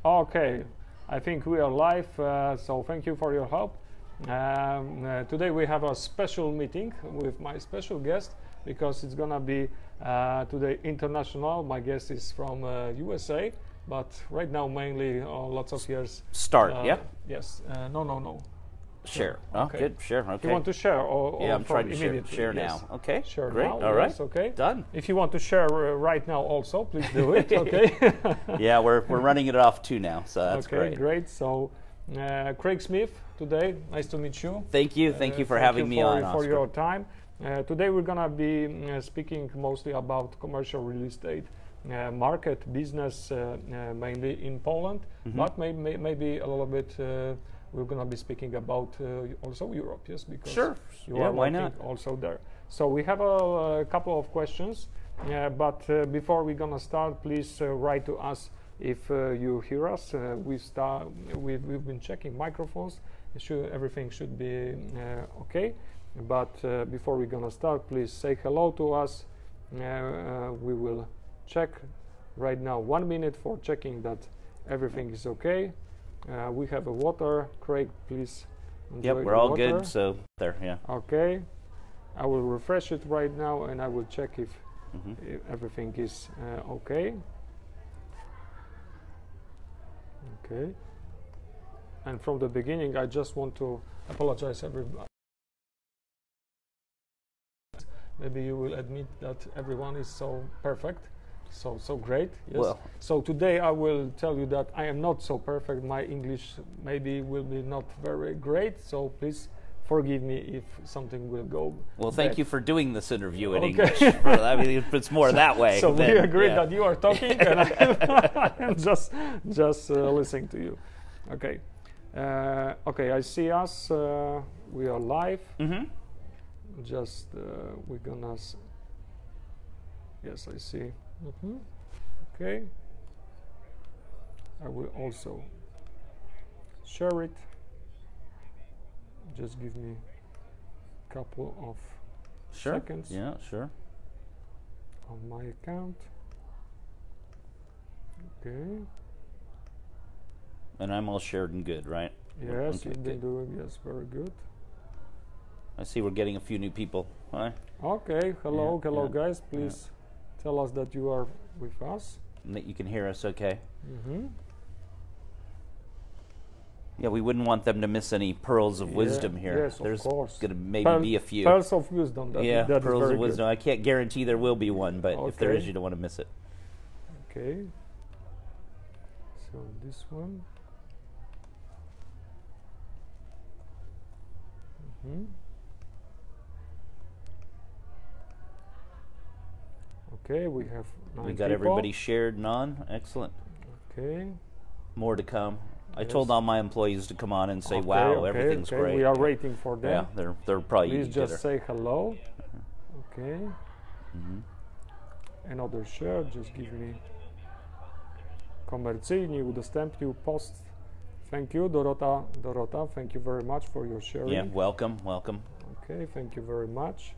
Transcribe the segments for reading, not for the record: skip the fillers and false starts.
Okay, I think we are live, so thank you for your help. Today we have a special meeting with my special guest because it's gonna be today international. My guest is from USA, but right now mainly lots of years. Yeah? Yes. No. Share. Okay. Oh, good. Share. Okay. You want to share or yeah, I'm trying to immediately? share Yes. now. Okay. Share Great. now. All right. Yes, okay. Done. If you want to share right now also, please do it. Okay. Yeah, we're running it off too now, so that's okay, great. So, Craig Smith, today, nice to meet you. Thank you. Thank you for having me on, for Oskar. your time. Today we're gonna be speaking mostly about commercial real estate market business, mainly in Poland, but maybe a little bit. We're gonna be speaking about also Europe, yes, because you are why working not? also there. So we have a couple of questions, but before we're gonna start, please write to us if you hear us. We've been checking microphones. Everything should be okay. But before we're gonna start, please say hello to us. We will check right now 1 minute for checking that everything is okay. We have a water. Craig, please enjoy. Yep, we're all water. good. So there, yeah. Okay, I will refresh it right now, and I will check if everything is okay. Okay. And from the beginning, I just want to apologize everybody. Maybe you will admit that everyone is so perfect, so great. Yes. Well. So today I will tell you that I am not so perfect. My English maybe will be not very great. So please forgive me if something will go. Well, thank bad. you for doing this interview in Okay. English. I mean, if it's more that way. So then, we agreed yeah. that you are talking and I'm just listening to you. Okay. Okay, I see us. We are live. Just we're gonna. Yes, I see. Okay. I will also share it. Just give me a couple of seconds. Yeah, sure. On my account. Okay. And I'm all shared and good, right? Yes, Okay, you've been good. doing. Yes, very good. I see we're getting a few new people. Hi. Okay. Hello, Yeah, hello, yeah, guys. Please tell us that you are with us. And that you can hear us okay. Mm-hmm. Yeah, we wouldn't want them to miss any pearls of wisdom here. Yes, There's of course. going to maybe be a few. Pearls of wisdom. That yeah, that is pearls very of wisdom. I can't guarantee there will be one, but if there Okay. is, you don't want to miss it. Good. Okay. So this one. Okay, we have 9 We got people. everybody shared and on. Excellent. Okay. More to come. I Yes. told all my employees to come on and say, Okay, "Wow, okay, everything's okay. great." We are waiting for them. Yeah, they're probably Please eating just dinner. say hello. Okay. Another share. Just give me komercyjnie udostępnił post. Thank you, Dorota. Dorota, thank you very much for your sharing. Yeah, welcome, welcome. Okay, thank you very much.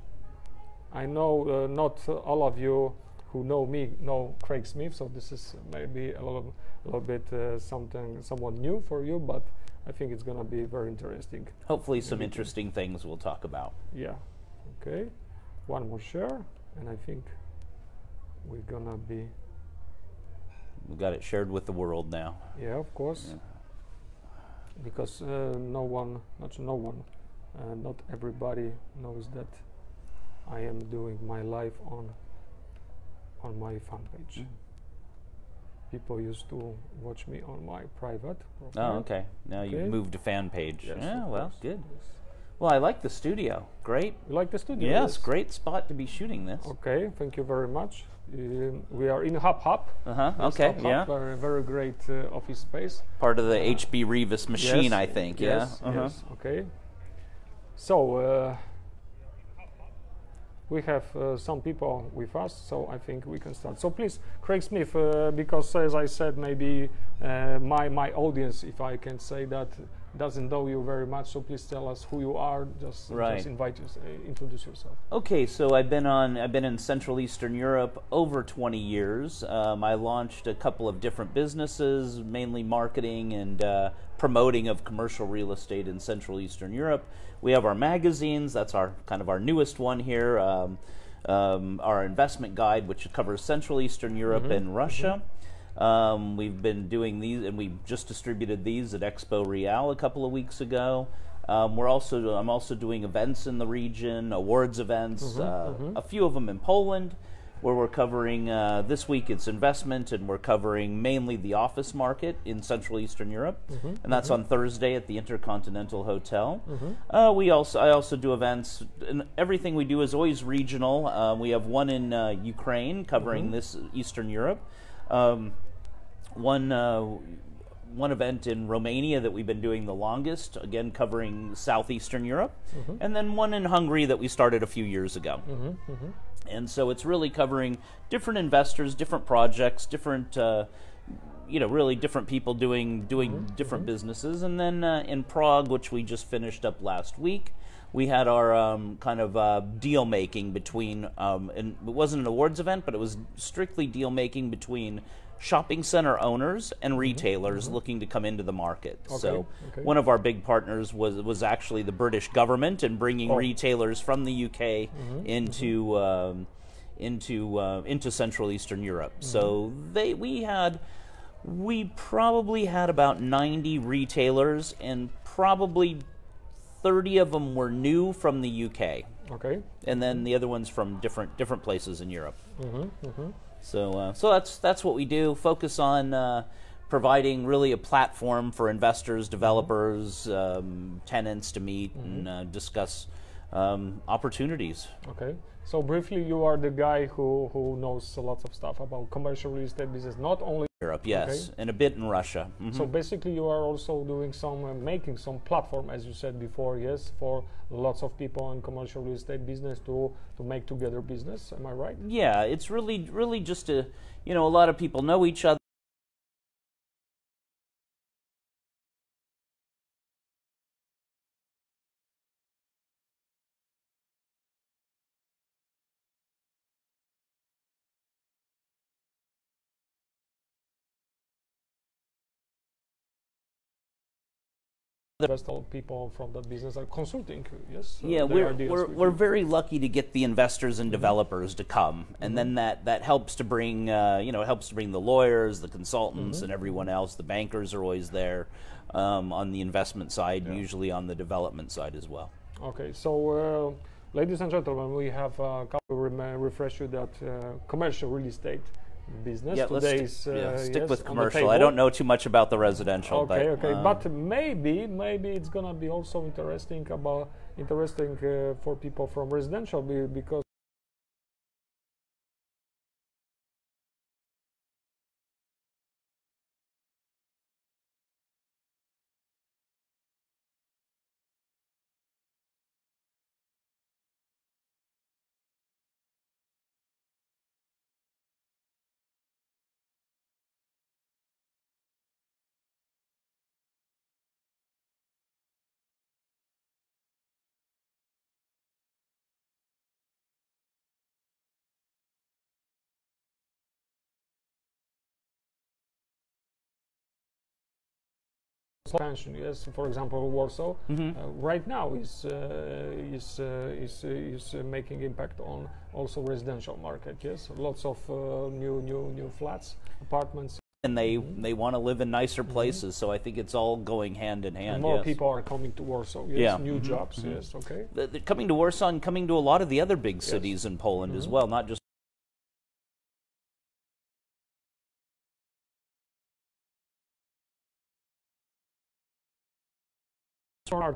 I know not all of you who know me know Craig Smith, so this is maybe a little bit somewhat new for you, but I think it's gonna be very interesting. Hopefully, some interesting things we'll talk about. Yeah. Okay. One more share, and I think we're gonna be. We got it shared with the world now. Yeah, of course. Yeah. Because not everybody knows that I am doing my live on my fan page. People used to watch me on my private profile. Oh, okay. Now you've moved to fan page. Yes, Yeah, of well, course. good. Yes. Well, I like the studio. Great. You like the studio? Yes, great spot to be shooting this. Okay, thank you very much. We are in Hub. Yes, Okay, Hub, yeah. Very, very great office space. Part of the HB Revis machine, Yes, I think. Yes, Yeah. yes. Okay. So we have some people with us, so I think we can start. So please, Craig Smith, because as I said, maybe my audience, if I can say that, doesn't know you very much, so please tell us who you are. Just introduce yourself. Okay, so I've been in Central Eastern Europe over 20 years. I launched a couple of different businesses, mainly marketing and promoting of commercial real estate in Central Eastern Europe. We have our magazines. That's our kind of our newest one here. Our investment guide, which covers Central Eastern Europe and Russia. We've been doing these, and we just distributed these at Expo Real a couple of weeks ago. I'm also doing events in the region, awards events, a few of them in Poland, where we're covering, this week it's investment, and we're covering mainly the office market in Central Eastern Europe, and that's on Thursday at the Intercontinental Hotel. I also do events, and everything we do is always regional. We have one in Ukraine covering this Eastern Europe, one event in Romania that we've been doing the longest, again covering Southeastern Europe, and then one in Hungary that we started a few years ago. And so it's really covering different investors, different projects, different, really different people doing different businesses. And then in Prague, which we just finished up last week, we had our kind of deal making between, and it wasn't an awards event, but it was strictly deal making between shopping center owners and retailers looking to come into the market. So one of our big partners was actually the British government, and bringing retailers from the UK into Central Eastern Europe. So we probably had about 90 retailers, and probably 30 of them were new from the UK. And then the other ones from different places in Europe. So that's what we do. Focus on providing really a platform for investors, developers, tenants to meet and discuss opportunities. So briefly, you are the guy who knows lots of stuff about commercial real estate business, not only Europe, yes, and a bit in Russia. So basically, you are also doing making some platform, as you said before, yes, for lots of people in commercial real estate business to make together business. Am I right? Yeah, it's really just a lot of people know each other. The rest of people from that business are consulting, yes? Yeah, we're very lucky to get the investors and developers to come, and then that helps to bring the lawyers, the consultants, and everyone else. The bankers are always there on the investment side, usually on the development side as well. Okay, so ladies and gentlemen, we have a couple refresh you that commercial real estate business. Yeah, today stick with commercial. I don't know too much about the residential. But maybe it's gonna be also interesting for people from residential, because expansion, yes. For example, Warsaw right now is making impact on also residential market. Yes, lots of new flats, apartments. And they want to live in nicer places, so I think it's all going hand in hand. And more people are coming to Warsaw. Yes, new jobs. Yes, they're coming to Warsaw and coming to a lot of the other big cities in Poland as well, not just.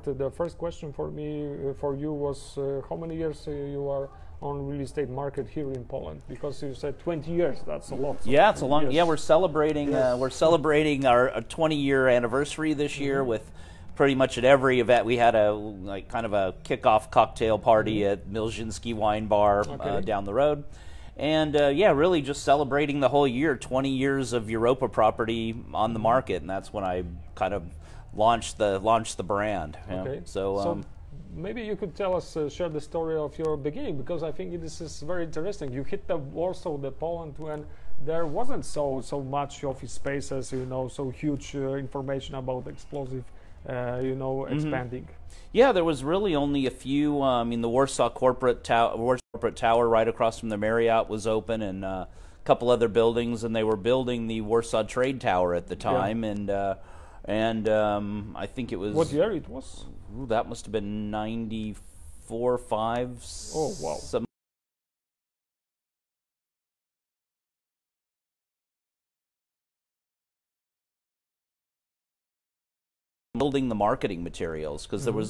The first question for you was how many years you are on real estate market here in Poland? Because you said 20 years. That's a lot. Yeah, it's a long. Yes. Yeah, we're celebrating our 20-year anniversary this year with pretty much at every event. We had a kind of a kickoff cocktail party at Milzinski Wine Bar down the road. And really just celebrating the whole year, 20 years of Europa property on the market, and that's when I kind of launch the brand. Yeah. Okay. So maybe you could tell us, share the story of your beginning, because I think this is very interesting. You hit the Warsaw, the Poland, when there wasn't so much office spaces, you know, so huge information about explosive, you know, expanding. Yeah, there was really only a few. I mean, the Warsaw Corporate Tower right across from the Marriott was open, and a couple other buildings, and they were building the Warsaw Trade Tower at the time, and I think it was. What year it was? Ooh, that must have been 94, 5. Oh, wow. Building the marketing materials, because there was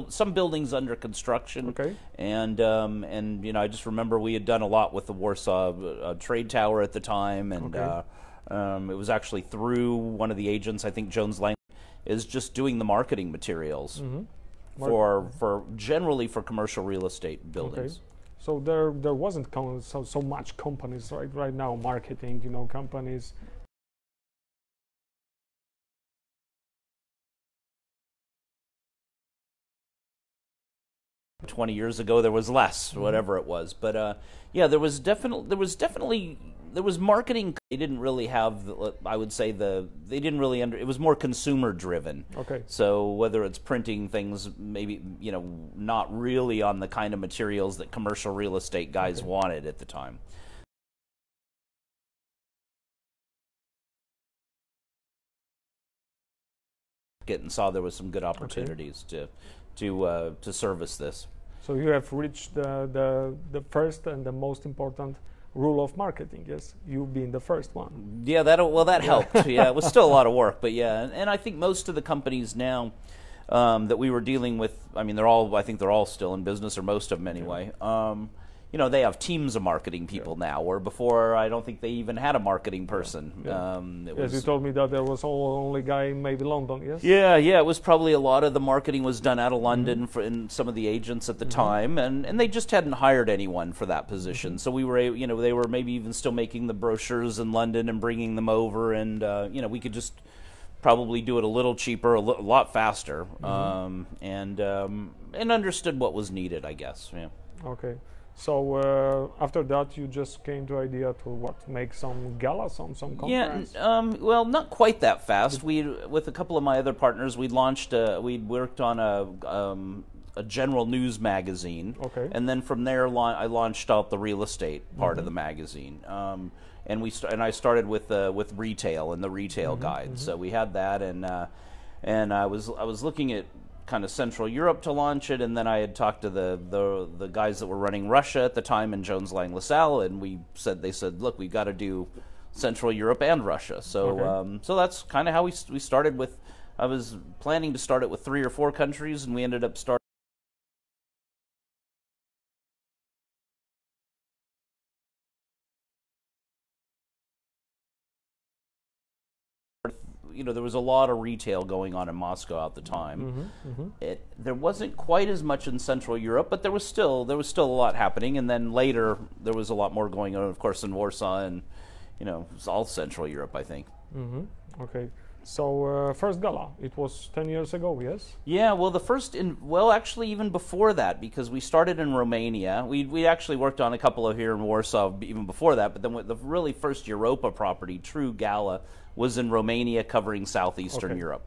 some buildings under construction. Okay. And you know, I just remember we had done a lot with the Warsaw Trade Tower at the time, and it was actually through one of the agents, I think Jones Lang, is just doing the marketing materials for generally for commercial real estate buildings. Okay. So there wasn't so much companies right now marketing, you know, companies. 20 years ago there was less, whatever it was, but yeah, there was marketing. They didn't really have, I would say, they didn't really it was more consumer driven. Okay. So whether it's printing things, maybe, you know, not really on the kind of materials that commercial real estate guys wanted at the time. And saw there was some good opportunities to service this. So you have reached the first and the most important rule of marketing. Yes, you being the first one. Yeah, that helped. Yeah, it was still a lot of work, but yeah, and I think most of the companies now that we were dealing with, I mean, I think they're all still in business, or most of them anyway. You know, they have teams of marketing people now, where before I don't think they even had a marketing person. Yes, you told me that there was only guy in maybe London, yes? Yeah, it was probably a lot of the marketing was done out of London in some of the agents at the time, and they just hadn't hired anyone for that position. So we were, you know, they were maybe even still making the brochures in London and bringing them over, and you know, we could just probably do it a little cheaper, a lot faster, and understood what was needed, I guess. Yeah. Okay. So after that, you just came to idea to make some gala, some conference? Yeah, well, not quite that fast. With a couple of my other partners, we worked on a general news magazine. Okay. And then from there, I launched out the real estate part of the magazine. And I started with retail and the retail guide. So we had that, and I was looking at kind of Central Europe to launch it, and then I had talked to the guys that were running Russia at the time in Jones Lang LaSalle, and they said, look, we've got to do Central Europe and Russia. So so that's kind of how we started with. I was planning to start it with 3 or 4 countries, and we ended up starting. You know, there was a lot of retail going on in Moscow at the time. There wasn't quite as much in Central Europe, but there was still a lot happening. And then later, there was a lot more going on, of course, in Warsaw, and you know, it's all Central Europe, I think. Okay. So first gala, it was 10 years ago, yes? Yeah, well, actually even before that, because we started in Romania. We actually worked on a couple of here in Warsaw even before that, but then the really first Europa property, true gala, was in Romania, covering southeastern Europe.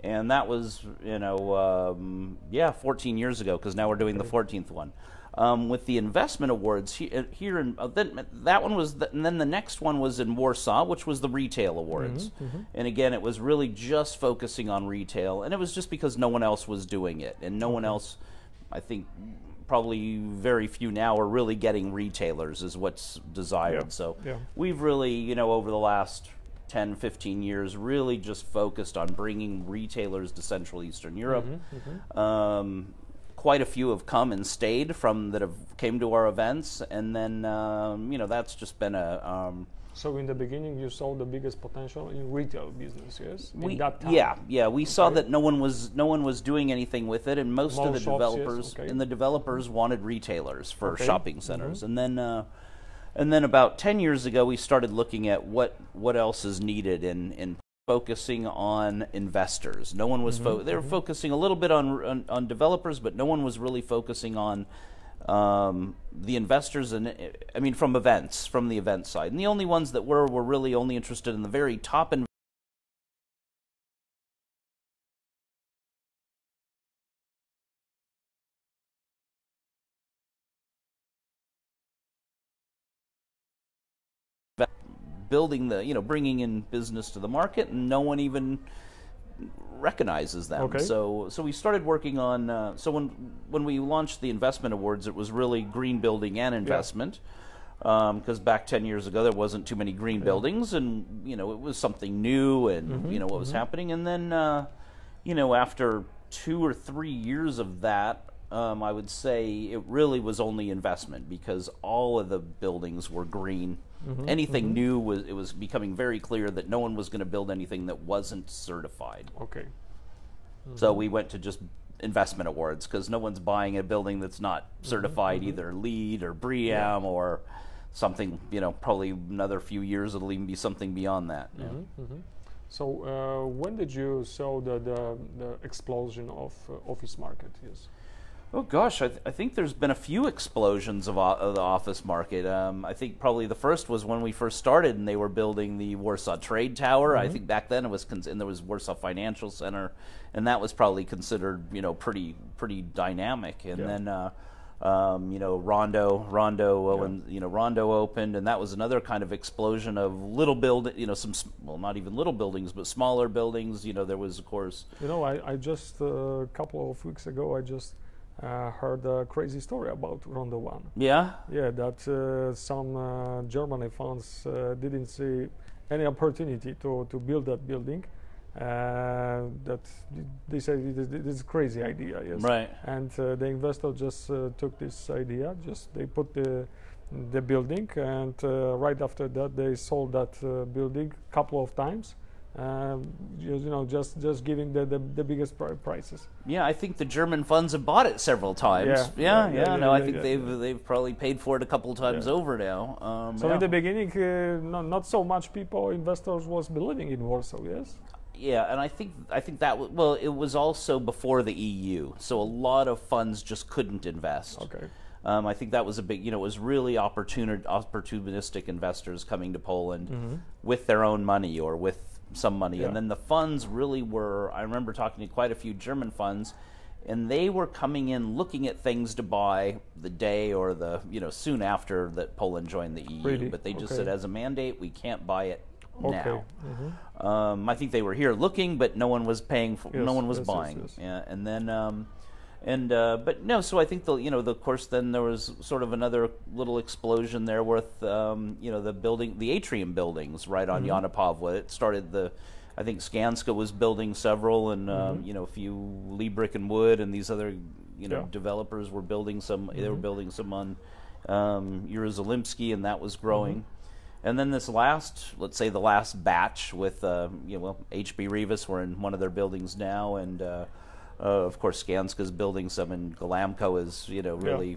And that was, you know, 14 years ago, because now we're doing the 14th one. With the investment awards here in that one was, and then the next one was in Warsaw, which was the retail awards. And again, it was really just focusing on retail, and it was just because no one else was doing it, and no one else, I think, probably very few now are really getting retailers is what's desired. So we've really, you know, over the last 10, 15 years, really just focused on bringing retailers to Central Eastern Europe. Quite a few have come and stayed that have came to our events, and then you know, that's just been a. So in the beginning, you saw the biggest potential in retail business, yes? In that time. Yeah. We saw that no one was doing anything with it, and most of the developers and the developers wanted retailers for shopping centers, and then about 10 years ago, we started looking at what else is needed in focusing on investors. No one was they were focusing a little bit on developers, but no one was really focusing on the investors, and I mean from the event side. And the only ones that were really only interested in the very top building bringing in business to the market, and no one even recognizes them. Okay. So we started working on. So when we launched the investment awards, it was really green building and investment, because back 10 years ago there wasn't too many green buildings, and it was something new, and what was happening. And then after 2 or 3 years of that, I would say it really was only investment, because all of the buildings were green. Anything new was becoming very clear that no one was going to build anything that wasn't certified. Okay. So we went to just investment awards, because no one's buying a building that's not certified either LEED or BREEAM or something. Probably another few years it'll even be something beyond that. So when did you saw the explosion of office market? Yes. Oh gosh, I think there's been a few explosions of the office market. I think probably the first was when we first started, and they were building the Warsaw Trade Tower. I think back then it was, and there was Warsaw Financial Center, and that was probably considered pretty dynamic. And then Rondo opened, and that was another kind of explosion of little not even little buildings, but smaller buildings. There was, of course. I just a couple of weeks ago I just heard a crazy story about Rondo 1. Yeah? Yeah, that some Germany funds didn't see any opportunity to build that building. That they said this is a crazy idea, yes. Right. And the investor just took this idea, they put the building, and right after that they sold that building a couple of times. Just giving the biggest prices. Yeah, I think the German funds have bought it several times. I think they've probably paid for it a couple of times over now. So in the beginning, not so much investors was believing in Warsaw. Yes. Yeah, and I think that it was also before the EU, so a lot of funds just couldn't invest. Okay. I think that was a big, it was really opportunistic investors coming to Poland with their own money or with some money, and then the funds really were. I remember talking to quite a few German funds, and they were coming in looking at things to buy the day or soon after that Poland joined the EU. Really? But they just said, as a mandate, we can't buy it now. Mm-hmm. I think they were here looking, but no one was paying for. No one was buying. Yes. Yeah, and then. But no, so I think of course, then there was sort of another little explosion there with, the atrium buildings right on Jana Pawła. It started I think Skanska was building several, and a few Lee Brick and Wood, and these other developers were building some. They were building some on Jerozolimsky, and that was growing. And then this let's say the last batch with HB Rivas were in one of their buildings now, and. Of course, Skanska's building some, and Galamco is, really,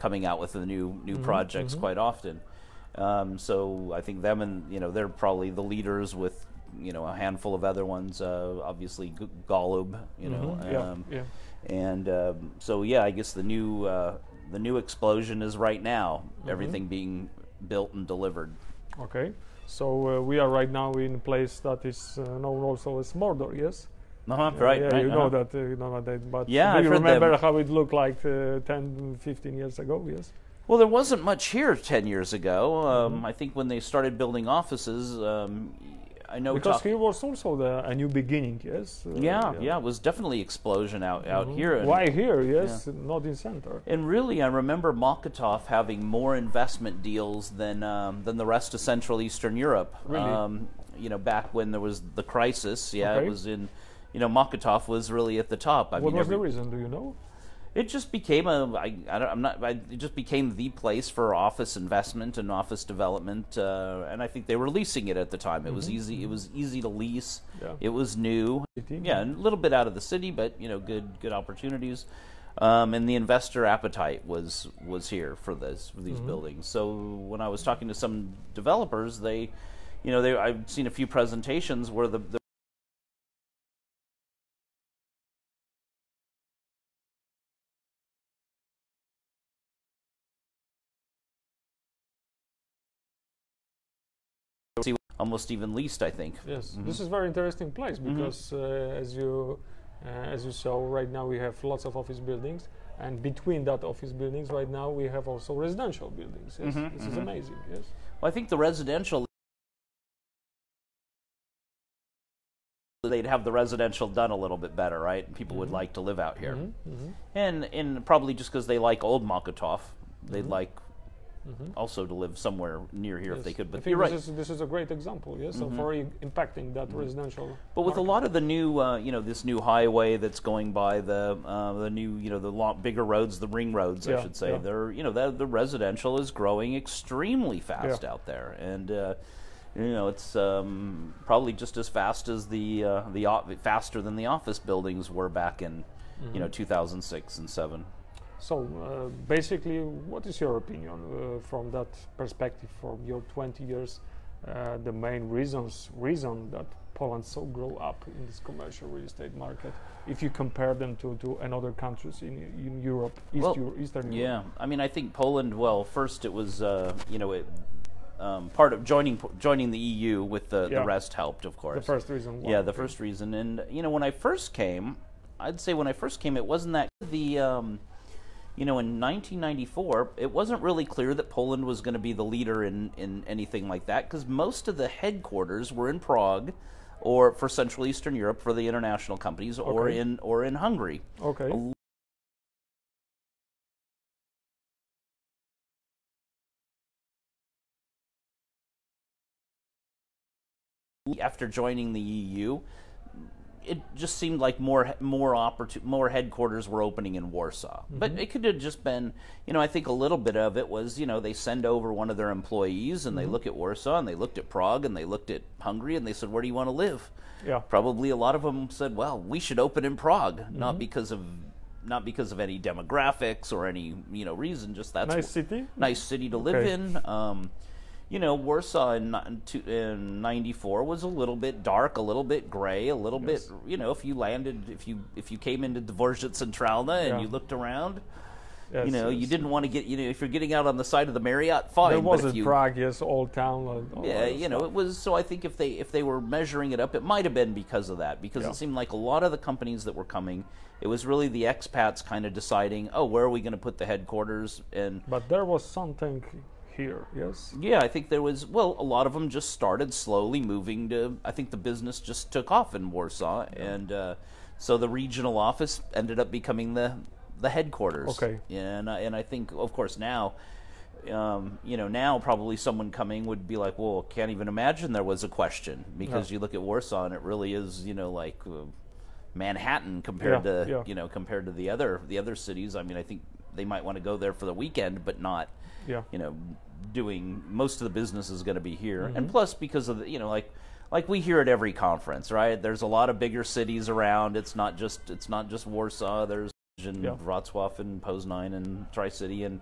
coming out with the new projects quite often. So I think them and they're probably the leaders with a handful of other ones. Obviously, Golub, and so I guess the new explosion is right now. Everything being built and delivered. Okay, so we are right now in a place that is known also as Mordor. Yes. Right. You know that, but do you remember how it looked like 10, 15 years ago? Yes. Well, there wasn't much here 10 years ago. I think when they started building offices, I know because here was also a new beginning. Yes. It was definitely explosion out here. Why here? Yes, not in center. And really, I remember Mokotów having more investment deals than the rest of Central Eastern Europe. Really? Back when there was the crisis. It was in. Mokotów was really at the top. What was the reason? Do you know? It just became it just became the place for office investment and office development, and I think they were leasing it at the time. It was easy. It was easy to lease. Yeah. It was new. A little bit out of the city, but good opportunities. And the investor appetite was here for these buildings. So when I was talking to some developers, they I've seen a few presentations where the almost even leased, I think. Yes, this is a very interesting place because as you saw, right now we have lots of office buildings, and between that office buildings right now we have also residential buildings. Yes, this is amazing. Yes. Well, I think the residential, they'd have the residential done a little bit better, right? People would like to live out here, and probably just because they like old Mokotów, they'd like also to live somewhere near here if they could. But I think you're right. This is a great example, yes, of very impacting that residential. But with a lot of the new, this new highway that's going by, the new, the bigger roads, the ring roads, I should say, they're, the residential is growing extremely fast out there, and it's probably just as fast as faster than the office buildings were back in, 2006 and 2007. So basically, what is your opinion from that perspective, from your 20 years, the main reason that Poland so grow up in this commercial real estate market, if you compare them to another countries in Europe, Eastern Europe? Yeah, I mean, I think Poland, well, first it was, part of joining the EU with the rest helped, of course. The first reason why. Yeah, the first reason. And, when I first came, I'd say when I first came, it wasn't that in 1994, it wasn't really clear that Poland was going to be the leader in anything like that, because most of the headquarters were in Prague, or for Central Eastern Europe for the international companies, or in Hungary. Okay. After joining the EU, it just seemed like more headquarters were opening in Warsaw. But it could have just been, I think a little bit of it was, they send over one of their employees and they look at Warsaw and they looked at Prague and they looked at Hungary and they said, where do you want to live? Yeah. Probably a lot of them said, well, we should open in Prague, not because of any demographics or any, reason, just that's nice city to live in. Warsaw in '94 was a little bit dark, a little bit gray, a little bit. If you came into Dworzec Centralna and you looked around, you didn't want to get. If you're getting out on the side of the Marriott, fine. There was in Prague, yes, old town. It was. So I think if they were measuring it up, it might have been because of that. Because it seemed like a lot of the companies that were coming, it was really the expats kind of deciding, where are we going to put the headquarters? But there was something here, yes? Yeah, I think there was, a lot of them just started slowly moving to, I think the business just took off in Warsaw, and so the regional office ended up becoming the headquarters. Okay. And I think, of course, now, now probably someone coming would be like, well, can't even imagine there was a question, because you look at Warsaw and it really is, like Manhattan compared to, compared to the other cities. I mean, I think they might want to go there for the weekend, but not, doing most of the business is going to be here. And plus, because of the, like we hear at every conference, right? There's a lot of bigger cities around. It's not just Warsaw. There's Wrocław and Poznań and Tri-City, and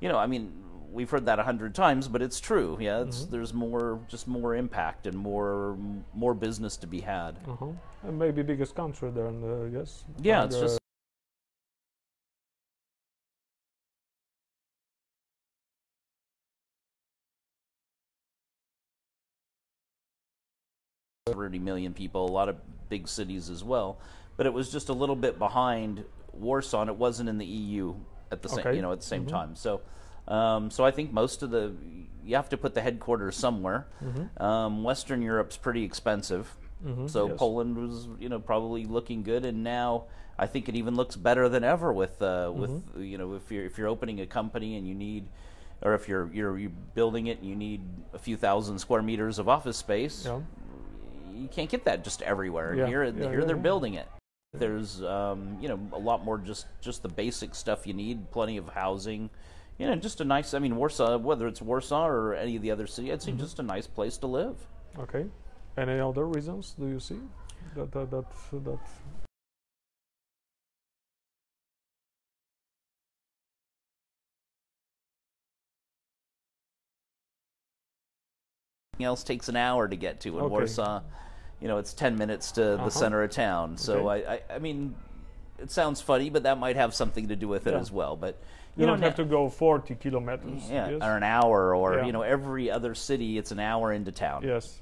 I mean, we've heard that 100 times, but it's true. Yeah, there's more impact and more business to be had. And maybe biggest country there, and yes. Yeah, it's just. Million people, a lot of big cities as well, but it was just a little bit behind Warsaw, and it wasn't in the EU at the same time. So, so I think most of you have to put the headquarters somewhere. Western Europe's pretty expensive, so Poland was probably looking good, and now I think it even looks better than ever with if you're opening a company and you need. Or if you're building it and you need a few thousand square meters of office space, you can't get that just everywhere. Here they're building it. There's a lot more just the basic stuff you need. Plenty of housing, just a nice. I mean, Warsaw, whether it's Warsaw or any of the other cities, I'd say just a nice place to live. Okay. Any other reasons do you see that? else takes an hour to get to. In Warsaw, you know, it's 10 minutes to the center of town. So I mean, it sounds funny, but that might have something to do with it as well. But you don't have to go 40 kilometers. Or an hour, or you know, every other city, it's an hour into town. Yes.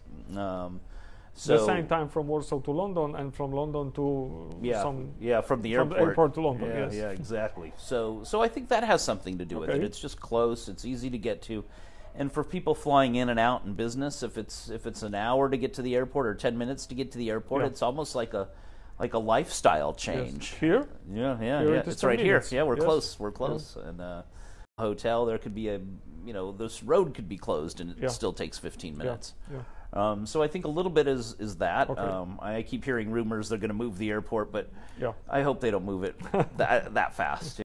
So the same time from Warsaw to London, and from London to from the airport to London. Yeah, exactly. So I think that has something to do with it. It's just close. It's easy to get to, and for people flying in and out in business, if it's an hour to get to the airport or 10 minutes to get to the airport, it's almost like a lifestyle change. Yes. Here? Yeah. It's right here. Yeah, we're close. We're close. And hotel, there could be this road could be closed and it still takes 15 minutes. So I think a little bit is that. I keep hearing rumors they're going to move the airport, but I hope they don't move it that fast.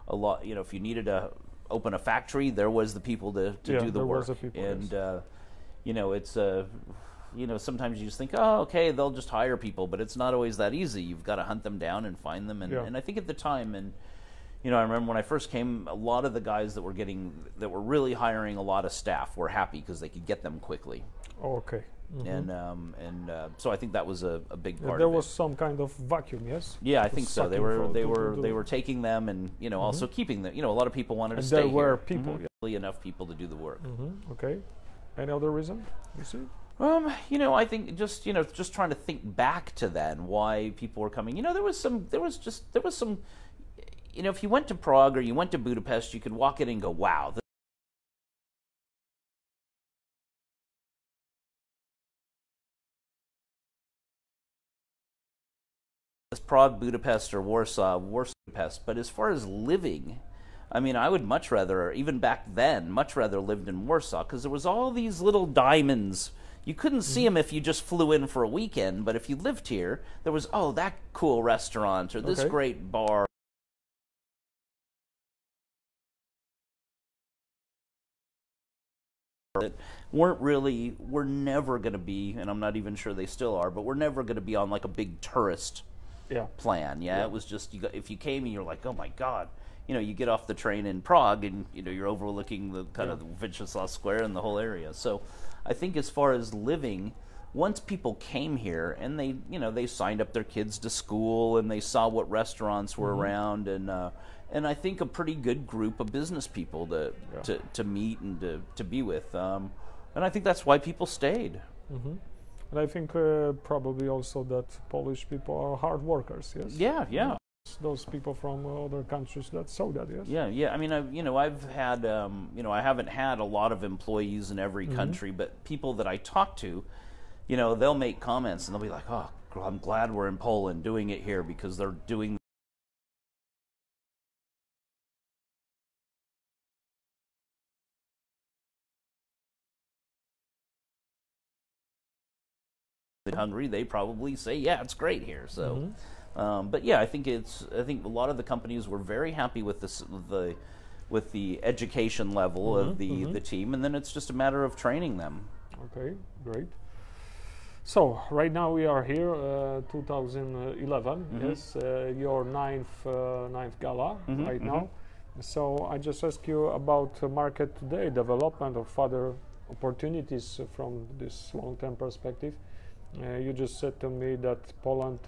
A lot, you know, if you needed to open a factory, there was the people to do the work. And you know, it's you know, sometimes you just think, oh, okay, they'll just hire people, but it's not always that easy. You've got to hunt them down and find them. And I think at the time, and you know, I remember when I first came, a lot of the guys that were really hiring a lot of staff were happy because they could get them quickly. And so I think that was a big part. There was some kind of vacuum, yes. Yeah, I think so. They were taking them, and you know, also keeping them. You know, a lot of people wanted to stay. There were people, enough people to do the work. Okay. Any other reason you see? You know, I think just trying to think back to then, why people were coming. You know, there was some. You know, if you went to Prague or you went to Budapest, you could walk in and go, wow. Prague, Budapest, or Warsaw, Budapest. But as far as living, I mean, I would much rather, even back then, lived in Warsaw, because there was all these little diamonds. You couldn't see them if you just flew in for a weekend, but if you lived here, there was, oh, that cool restaurant or this great bar. That we're never going to be, and I'm not even sure they still are, but we're never going to be on like a big tourist plan. It was just, if you came and you're like, oh my God, you know, you get off the train in Prague and, you know, you're overlooking the kind of the Wenceslas Square and the whole area. So I think as far as living, once people came here and they, you know, they signed up their kids to school and they saw what restaurants were around, and I think a pretty good group of business people to meet and to be with. And I think that's why people stayed. And I think probably also that Polish people are hard workers, yes? Yeah. Those people from other countries that saw that, yes? Yeah. I mean, I've had, I haven't had a lot of employees in every country, but people that I talk to, you know, they'll make comments and they'll be like, oh, I'm glad we're in Poland doing it here because they're doing Hungary, they probably say, yeah, it's great here. So, but yeah, I think a lot of the companies were very happy with this, with the education level of the team, and then it's just a matter of training them. Okay, great. So right now we are here, 2011. Yes, your ninth gala right now. So I just ask you about market today, development of other opportunities from this long-term perspective. You just said to me that Poland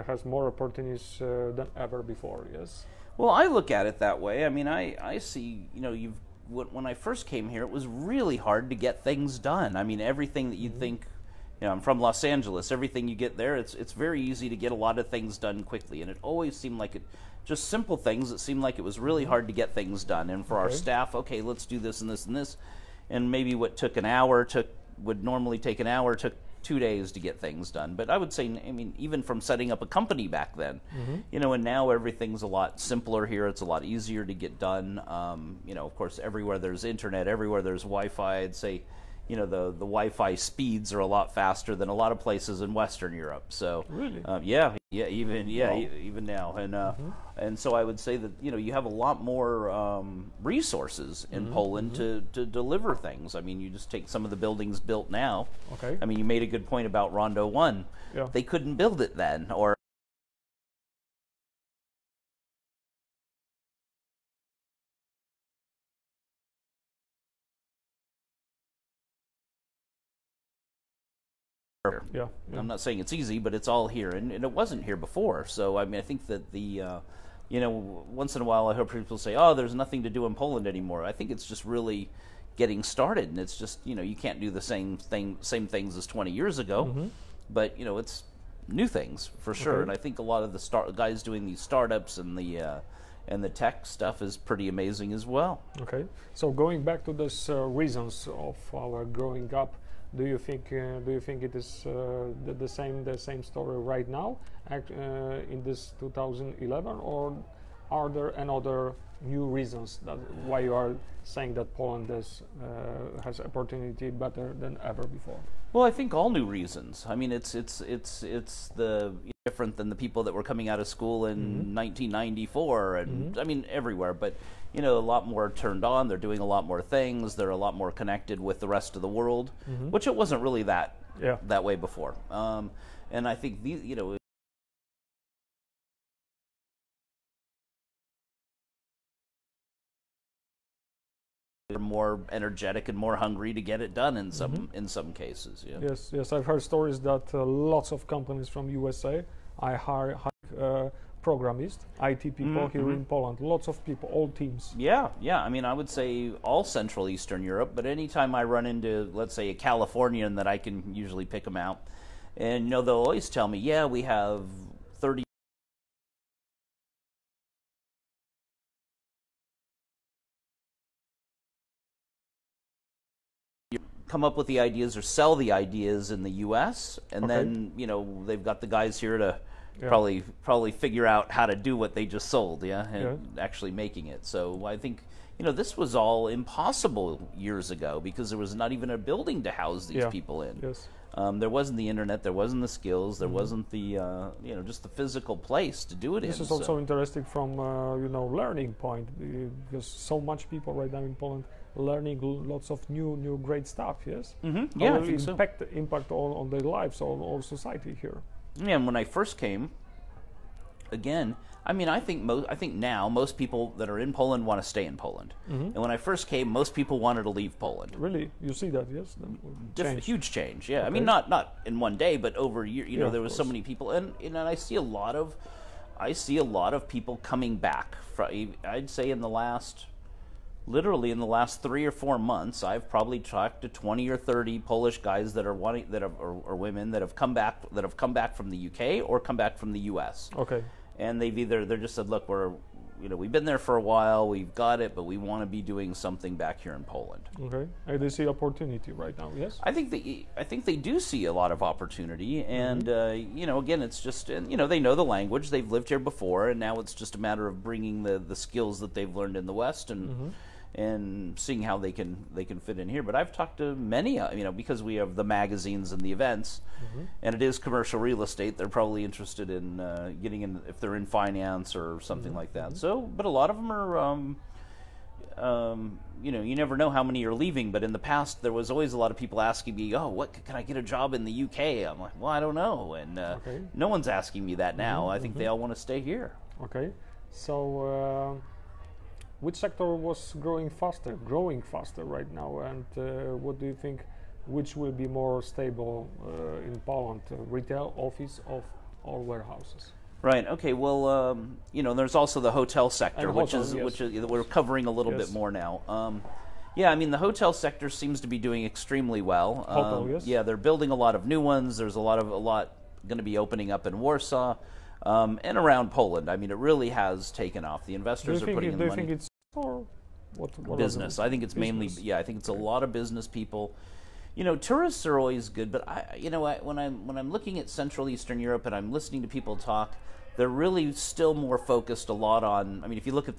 has more opportunities than ever before, yes? Well, I look at it that way. I mean, I see, you know, when I first came here, it was really hard to get things done. I mean, everything that you'd think, you know, I'm from Los Angeles, everything you get there, it's very easy to get a lot of things done quickly. And it always seemed like just simple things, it seemed like it was really hard to get things done. And for our staff, okay, let's do this and this and this. And maybe what would normally take an hour took 2 days to get things done. But I would say, I mean, even from setting up a company back then, you know, and now everything's a lot simpler here. It's a lot easier to get done. You know, of course, everywhere there's internet, everywhere there's Wi-Fi, I'd say, you know, the Wi-Fi speeds are a lot faster than a lot of places in Western Europe. So really, even now, and so I would say that, you know, you have a lot more resources in Poland to deliver things. I mean, you just take some of the buildings built now. Okay. I mean, you made a good point about Rondo 1. Yeah. They couldn't build it then, or Yeah. I'm not saying it's easy, but it's all here, and it wasn't here before. So I mean, I think that you know, once in a while I hear people say, "Oh, there's nothing to do in Poland anymore." I think it's just really getting started, and it's just, you know, you can't do the same things as 20 years ago, but you know, it's new things for sure. And I think a lot of the guys doing these startups and the tech stuff is pretty amazing as well. Okay. So going back to those reasons of our growing up. Do you think it is the same story right now, in this 2011, or are there another new reasons that why you are saying that Poland has opportunity better than ever before? Well, I think all new reasons. I mean, it's the different than the people that were coming out of school in 1994, and I mean everywhere, but. You know, a lot more turned on. They're doing a lot more things. They're a lot more connected with the rest of the world, which it wasn't really that way before. And I think you know, they're more energetic and more hungry to get it done in some cases. Yeah. Yes, I've heard stories that lots of companies from USA hire programists, IT people here in Poland. Lots of people, all teams. Yeah. I mean, I would say all Central Eastern Europe, but anytime I run into, let's say, a Californian, that I can usually pick them out. And, you know, they'll always tell me, yeah, we have 30 come up with the ideas or sell the ideas in the U.S., and then, you know, they've got the guys here to probably figure out how to do what they just sold, and actually making it. So I think, you know, this was all impossible years ago because there was not even a building to house these people in. Yes. There wasn't the internet, there wasn't the skills, there wasn't the you know, just the physical place to do it in. This is also interesting from you know, learning point, because so much people right now in Poland learning lots of new great stuff. Yes. Yeah, I think so. Impact on their lives, on society here. Yeah, and when I first came, again, I mean, I think now most people that are in Poland want to stay in Poland. And when I first came, most people wanted to leave Poland. Really, you see that? Yes, huge change. Yeah, I mean, not in one day, but over a year. You know, there was so many people, and I see a lot of people coming back. I'd say literally in the last 3 or 4 months, I've probably talked to 20 or 30 Polish guys that are or women that have come back from the UK or come back from the US. Okay. And they're just said, look, we've been there for a while, we've got it, but we want to be doing something back here in Poland. Okay. And they see opportunity right now. Yes. I think they do see a lot of opportunity, and you know, again, it's just, you know, they know the language, they've lived here before, and now it's just a matter of bringing the skills that they've learned in the West and seeing how they can fit in here. But I've talked to many, you know, because we have the magazines and the events, and it is commercial real estate. They're probably interested in getting in if they're in finance or something like that. So, but a lot of them are, you know, you never know how many are leaving. But in the past, there was always a lot of people asking me, "Oh, what can I get a job in the UK?" I'm like, "Well, I don't know," and no one's asking me that now. I think they all want to stay here. Okay, so. Which sector was growing faster right now, and what do you think, which will be more stable in Poland, retail, office, or warehouses? Right. Okay. Well, you know, there's also the hotel sector, which is we're covering a little bit more now. Yeah, I mean, the hotel sector seems to be doing extremely well. Yeah, they're building a lot of new ones. There's a lot going to be opening up in Warsaw. And around Poland. I mean, it really has taken off. The investors are putting in the money. Do you think it's or what business? I think it's mainly, I think it's a lot of business people. You know, tourists are always good, but when I'm looking at Central Eastern Europe and I'm listening to people talk, they're really still more focused a lot on. I mean, if you look at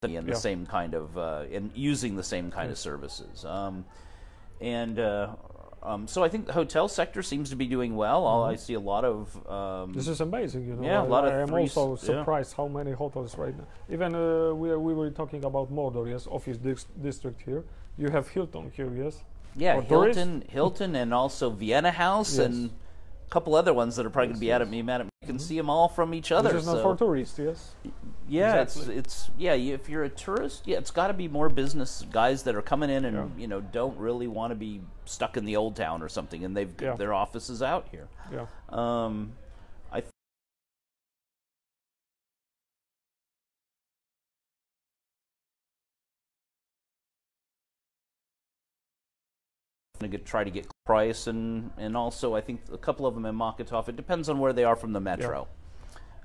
and the same kind of and using the same kind of services. So I think the hotel sector seems to be doing well. I see a lot of this is amazing, you know. Yeah, a lot of. I'm also surprised how many hotels right now. Even we were talking about Mordor, yes, office district here. You have Hilton here, yes. Yeah, Hilton, and also Vienna House, and a couple other ones that are probably going to be mad at me. You can see them all from each other. This is not for tourists, yes. Yeah, exactly. If you're a tourist, it's got to be more business guys that are coming in and don't really want to be stuck in the old town or something, and they've their offices out here. Yeah. I going to try to get price, and also I think a couple of them in Mokotów. It depends on where they are from the metro.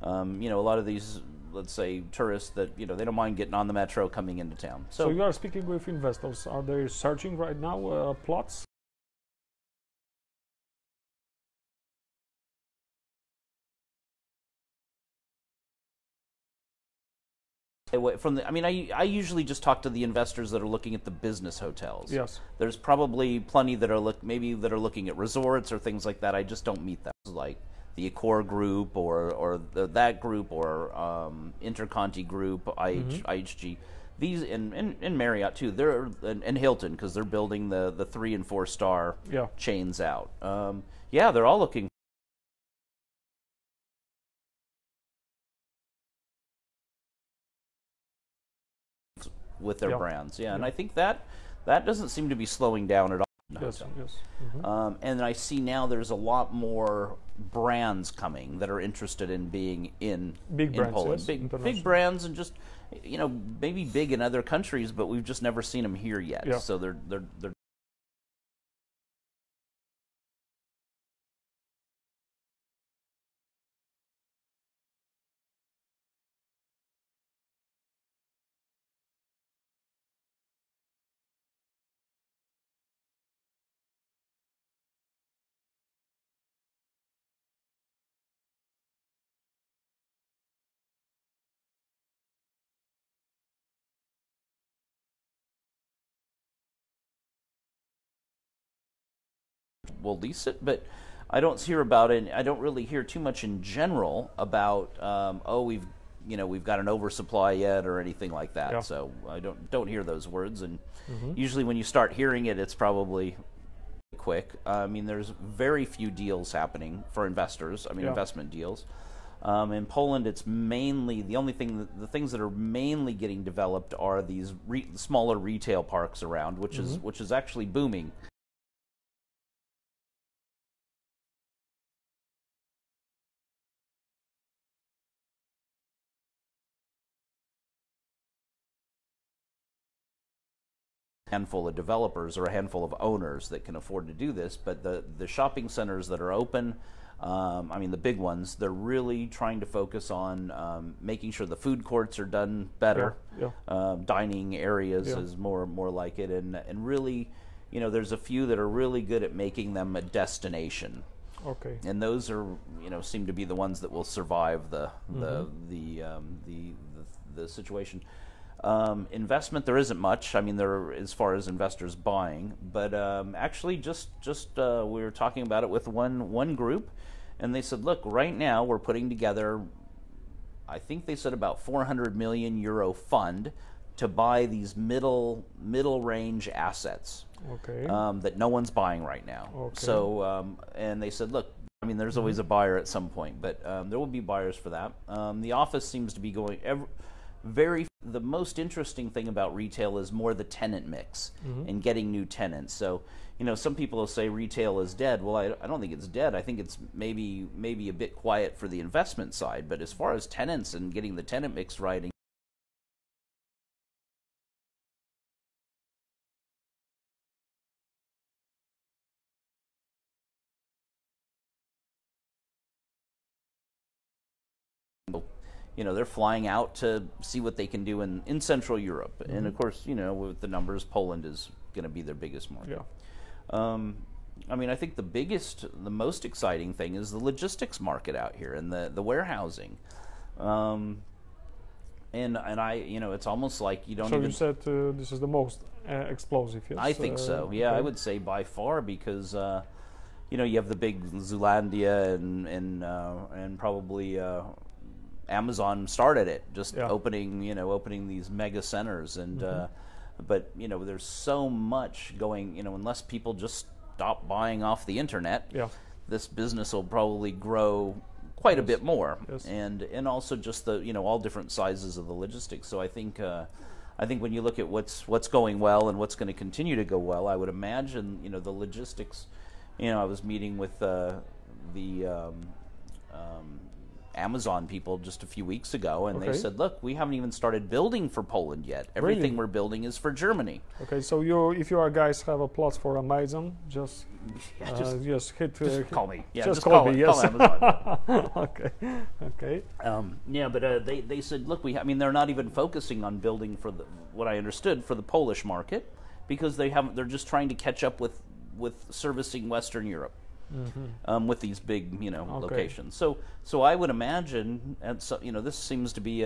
A lot of these, let's say, tourists that they don't mind getting on the metro coming into town. So you are speaking with investors. Are they searching right now plots? I usually just talk to the investors that are looking at the business hotels. Yes. There's probably plenty that are looking at resorts or things like that. I just don't meet them. Like the Accor group or that group or Interconti group, IHG. These and Marriott too. And Hilton, because they're building the 3 and 4 star chains out. They're all looking with their brands, and I think that doesn't seem to be slowing down at all. Yes. And I see now there's a lot more brands coming that are interested in being in Poland. Big brands, and just maybe big in other countries, but we've just never seen them here yet. Yeah. So they're will lease it, but I don't hear about it. I don't really hear too much in general about we've got an oversupply yet or anything like that. Yeah. So I don't hear those words, and usually when you start hearing it, it's probably quick. There's very few deals happening for investors. Investment deals. In Poland, it's mainly the things that are mainly getting developed are these smaller retail parks around, which is actually booming. Handful of developers or a handful of owners that can afford to do this, but the shopping centers that are open, the big ones, they're really trying to focus on making sure the food courts are done better. Dining areas is more like it, and really, there's a few that are really good at making them a destination. Okay. And those are seem to be the ones that will survive the situation. Investment, there isn't much. There as far as investors buying, but actually, just we were talking about it with one group, and they said, look, right now we're putting together, I think they said about 400 million euro fund to buy these middle range assets. Okay. That no one's buying right now. Okay. So and they said, look, there's always a buyer at some point, but there will be buyers for that. The office seems to be going the most interesting thing about retail is more the tenant mix and getting new tenants. So, some people will say retail is dead. Well, I don't think it's dead. I think it's maybe a bit quiet for the investment side. But as far as tenants and getting the tenant mix right, they're flying out to see what they can do in Central Europe. And of course, with the numbers, Poland is going to be their biggest market. I think the most exciting thing is the logistics market out here and the warehousing. And I, it's almost like you don't So even. you said this is the most explosive, yes? I think so. Yeah, okay. I would say by far because you have the big Zoolandia and probably Amazon started it, just opening these mega centers and. But there's so much going. Unless people just stop buying off the internet, this business will probably grow quite a bit more. Yes. And also just the all different sizes of the logistics. So I think when you look at what's going well and what's going to continue to go well, I would imagine the logistics. I was meeting with the Amazon people just a few weeks ago, and they said, "Look, we haven't even started building for Poland yet. Everything we're building is for Germany." Okay, so if you guys have a plot for Amazon, just call me. Yeah, just call me. Yes. Call Amazon. Okay. But they said, "Look, they're not even focusing on building for what I understood for the Polish market because they're just trying to catch up with servicing Western Europe." With these big, locations. So I would imagine, and so this seems to be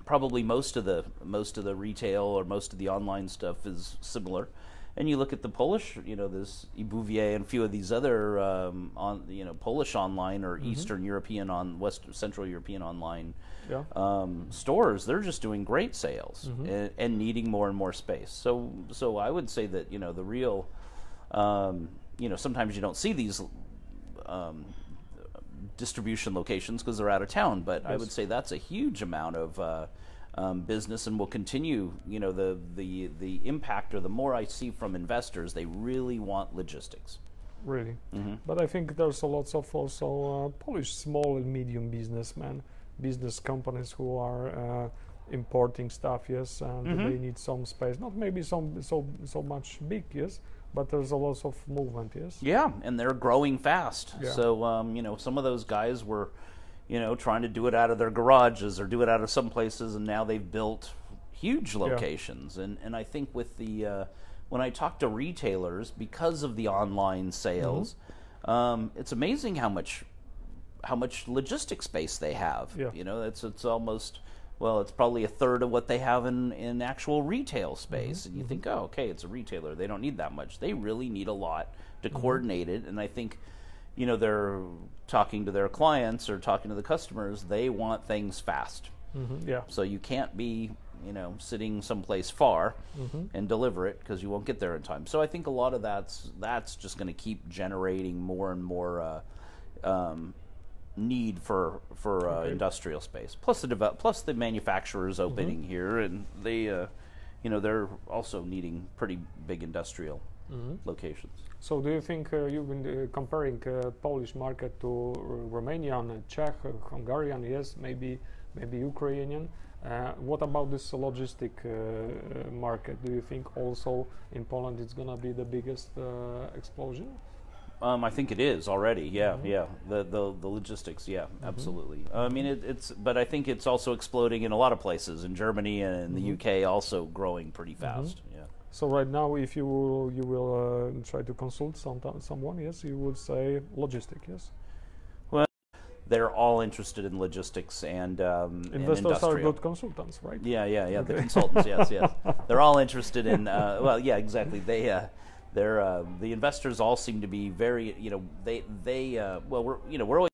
probably most of the retail or most of the online stuff is similar. And you look at the Polish, this eBouvier and a few of these other Polish online or Eastern European Central European online stores. They're just doing great sales and needing more and more space. So I would say that the real sometimes you don't see these distribution locations because they're out of town, but I would say that's a huge amount of business and will continue. The impact, or the more I see from investors, they really want logistics. Really, but I think there's a lots of also Polish small and medium business companies who are importing stuff, and they need some space. Not maybe so much big, but there's a lot of movement, yes? Yeah, and they're growing fast. Yeah. So, some of those guys were, trying to do it out of their garages or do it out of some places, and now they've built huge locations. And I think with when I talk to retailers, because of the online sales, it's amazing how much logistics space they have. Yeah. It's almost... Well, it's probably a third of what they have in actual retail space. And you think, oh, okay, it's a retailer. They don't need that much. They really need a lot to coordinate it. And I think, they're talking to their clients or talking to the customers. They want things fast. Yeah. So you can't be, sitting someplace far and deliver it because you won't get there in time. So I think a lot of that's just going to keep generating more and more need for industrial space, plus the manufacturers opening here, and they're also needing pretty big industrial locations. So do you think you've been comparing Polish market to Romanian, Czech, Hungarian, maybe Ukrainian? What about this logistic market? Do you think also in Poland it's gonna be the biggest explosion? I think it is already. Yeah. The logistics. Yeah, absolutely. But I think it's also exploding in a lot of places in Germany and in the UK, also growing pretty fast. Yeah. So right now, if you will try to consult someone, you would say logistic, yes. Well, they're all interested in logistics and investors are good consultants, right? Yeah. Okay. The consultants, yes. They're all interested in. Exactly. The investors all seem to be very, we're always.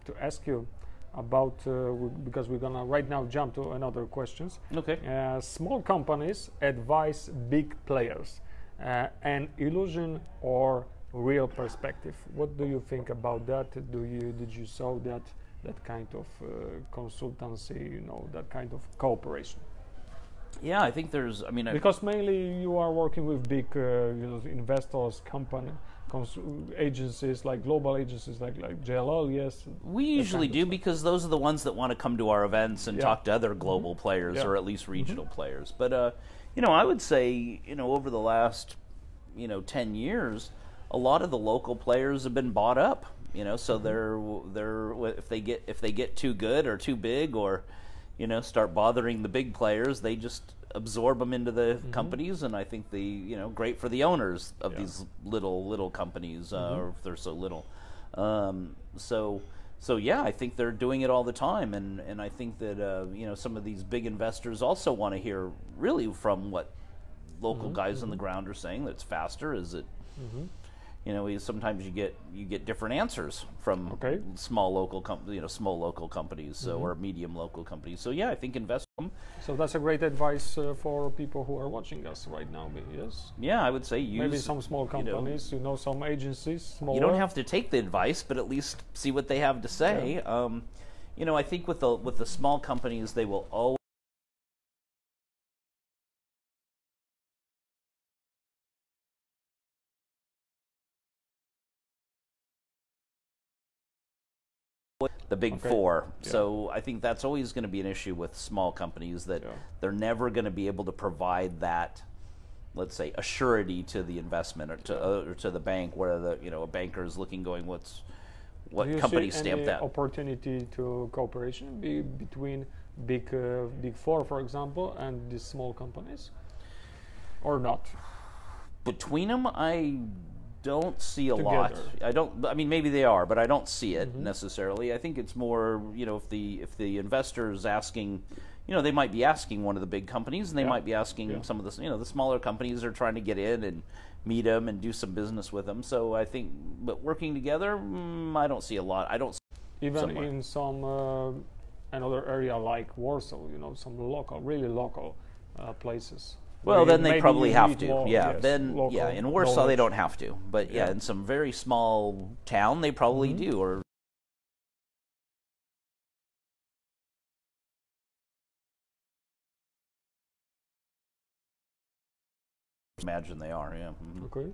To ask you about because we're gonna right now jump to another questions. Okay. Small companies advise big players, an illusion or real perspective. What do you think about that? Did you saw that kind of consultancy, that kind of cooperation? Yeah, I think there's. Because mainly you are working with big, investors, agencies like global agencies like JLL. Yes, we usually do because those are the ones that want to come to our events and talk to other global players or at least regional players. But I would say, over the last 10 years, a lot of the big players have a lot of the local players have been bought up. So they're if they get too good or too big, or start bothering the big players, they just absorb them into the companies. And I think great for the owners of these little companies, or if they're so little. So yeah, I think they're doing it all the time, and I think that some of these big investors also want to hear really from what local guys on the ground are saying. That's faster. Is it? Sometimes you get different answers from small local companies, or medium local companies. So yeah, I think invest. So that's a great advice for people who are watching us right now. Yes. Yeah, I would say maybe some small companies, some agencies. Smaller. You don't have to take the advice, but at least see what they have to say. Yeah. I think with the small companies, they will always. The big four. Yeah. So I think that's always going to be an issue with small companies, that they're never going to be able to provide that, let's say, a surety to the investment, or to the bank, where a banker is looking, going, what company stamped that? Opportunity to cooperation between big four, for example, and these small companies, or not? Between them, I don't see a lot. I mean, maybe they are, but I don't see it necessarily. I think it's more, if the investor is asking, they might be asking one of the big companies, and they might be asking some of the smaller companies are trying to get in and meet them and do some business with them. So I think, but working together, I don't see a lot. I don't even somewhere. In some another area like Warsaw, some really local places. Well, then they probably have to. In Warsaw knowledge. They don't have to, but in some very small town they probably do. Or imagine they are. Yeah. Okay.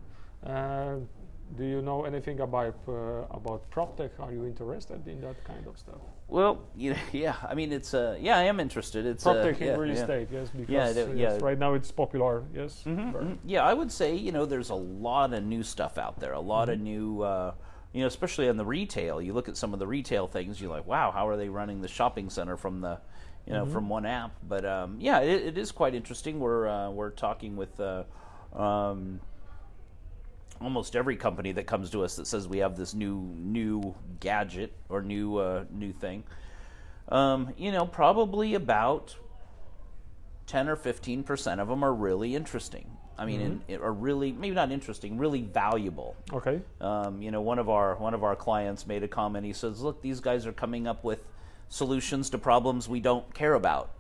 Do you know anything about PropTech? Are you interested in that kind of stuff? Well, yeah. I mean, it's I am interested. It's PropTech in real estate, yes, because right now it's popular, yes. Yeah, I would say there's a lot of new stuff out there. A lot of new, especially in the retail. You look at some of the retail things, you're like, wow, how are they running the shopping center from the, from one app? But it is quite interesting. We're talking with. Almost every company that comes to us that says we have this new gadget or new thing, probably about 10 or 15% of them are really interesting. I mean, are really, maybe not interesting, really valuable. Okay. One of our clients made a comment. He says, "Look, these guys are coming up with solutions to problems we don't care about.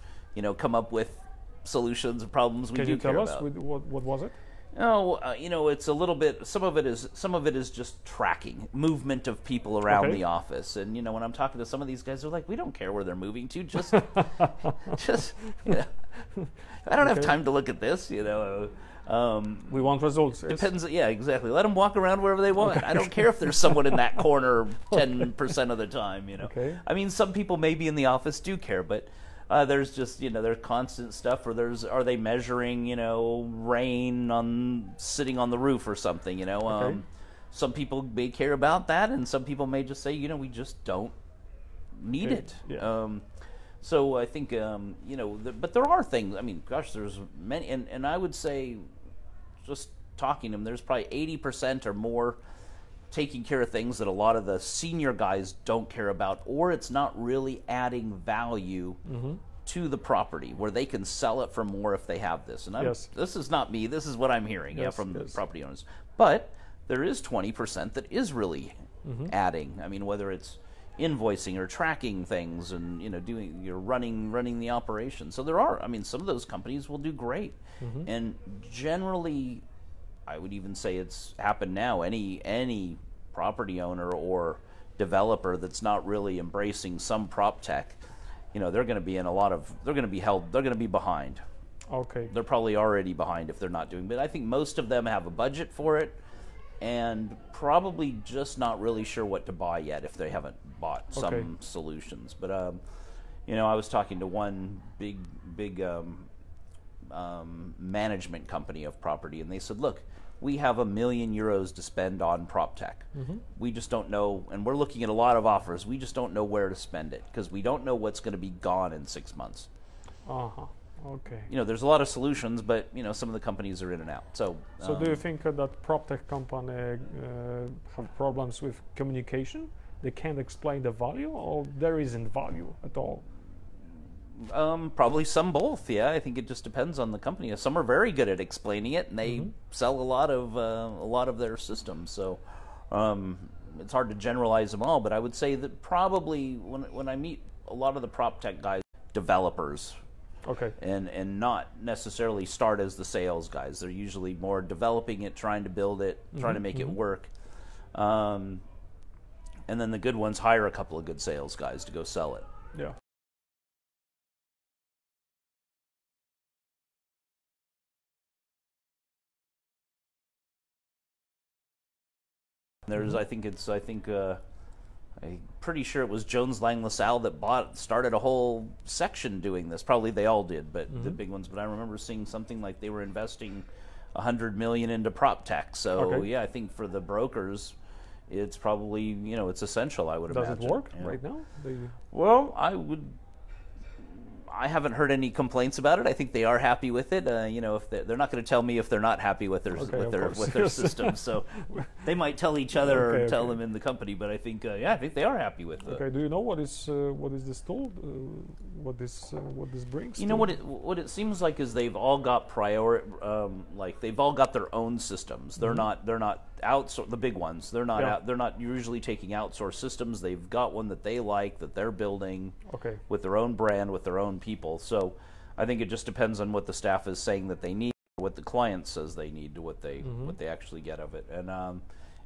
Come up with solutions to problems we do care about." Can you tell us what was it? Oh, it's a little bit. Some of it is just tracking movement of people around the office, and when I'm talking to some of these guys, they're like, "We don't care where they're moving to. Just, I don't have time to look at this." We want results. Depends. Yeah, exactly. Let them walk around wherever they want. I don't care if there's someone in that corner 10% of the time. Okay. I mean, some people maybe in the office do care, but. There's just there's constant stuff, or are they measuring rain sitting on the roof or something? Some people may care about that, and some people may just say we just don't need it. Yeah. So I think but there are things. I mean, gosh, there's many, and I would say, just talking to them, there's probably 80% or more taking care of things that a lot of the senior guys don't care about, or it's not really adding value to the property where they can sell it for more if they have this. And this is not me, this is what I'm hearing from the property owners. But there is 20% that is really adding. I mean, whether it's invoicing or tracking things and running the operation. So there are, I mean, some of those companies will do great. And generally, I would even say it's happened now. Any property owner or developer that's not really embracing some prop tech, they're going to be in they're going to be behind. Okay. They're probably already behind if they're not doing. But I think most of them have a budget for it, and probably just not really sure what to buy yet if they haven't bought some solutions. But I was talking to one big management company of property, and they said, look, we have €1,000,000 to spend on prop tech. We just don't know, and we're looking at a lot of offers. We just don't know where to spend it because we don't know what's going to be gone in 6 months. Okay. There's a lot of solutions, but some of the companies are in and out. So do you think that prop tech company have problems with communication? They can't explain the value, or there isn't value at all? Probably some both. Yeah, I think it just depends on the company. Some are very good at explaining it, and they sell a lot of their systems. So it's hard to generalize them all. But I would say that probably when I meet a lot of the prop tech guys, developers. Okay. And not necessarily start as the sales guys. They're usually more developing it, trying to build it, trying to make it work. And then the good ones hire a couple of good sales guys to go sell it. Yeah. There's, I'm pretty sure it was Jones Lang LaSalle that started a whole section doing this. Probably they all did, but the big ones. But I remember seeing something like they were investing $100 million into prop tech. So yeah, I think for the brokers, it's probably it's essential. I would imagine. Does it work right now? Well, I haven't heard any complaints about it. I think they are happy with it. If they're not going to tell me if they're not happy with their system, so they might tell each other or tell them in the company. But I think I think they are happy with it. Okay. Do you know what is this tool? What this brings? What it seems like is they've all got they've all got their own systems. They're not outsourced. The big ones. They're not they're not usually taking outsourced systems. They've got one that they like, that they're building with their own brand, with their own people. So I think it just depends on what the staff is saying that they need, what the client says they need, to what they actually get of it.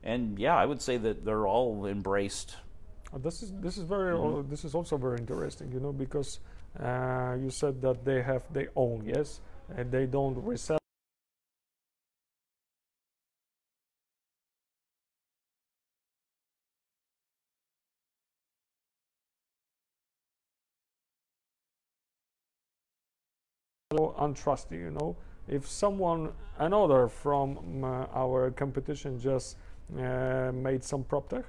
And yeah, I would say that they're all embraced. This is also very interesting, because you said that they have their own, yes, and they don't resell. Untrusty, if another from our competition just made some prop tech,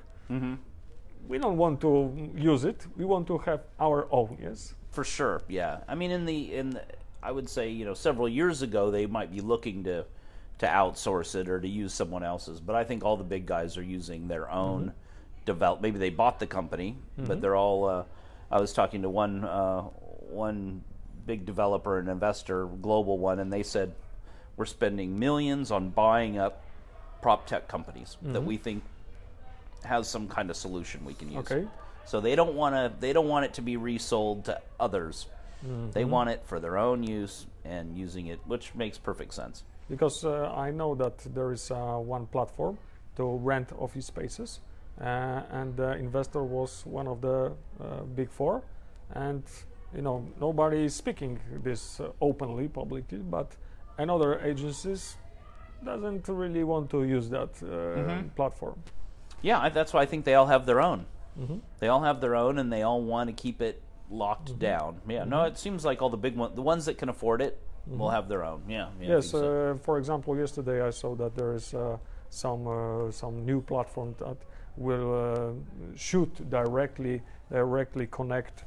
we don't want to use it. We want to have our own. Yes, for sure. Yeah, I mean, I would say several years ago they might be looking to outsource it or to use someone else's, but I think all the big guys are using their own develop. Maybe they bought the company, but they're all. I was talking to one big developer and investor, global one, and they said we're spending millions on buying up prop tech companies that we think has some kind of solution we can use. Okay. So they don't want it to be resold to others. They want it for their own use and using it, which makes perfect sense. Because I know that there is one platform to rent office spaces, and the investor was one of the big four, and nobody is speaking this openly, publicly, but another agencies doesn't really want to use that platform. Yeah, that's why I think they all have their own. They all have their own, and they all want to keep it locked down. Yeah, no, it seems like all the big ones, the ones that can afford it, will have their own. Yeah. Yes. For example, yesterday I saw that there is some new platform that will shoot directly connect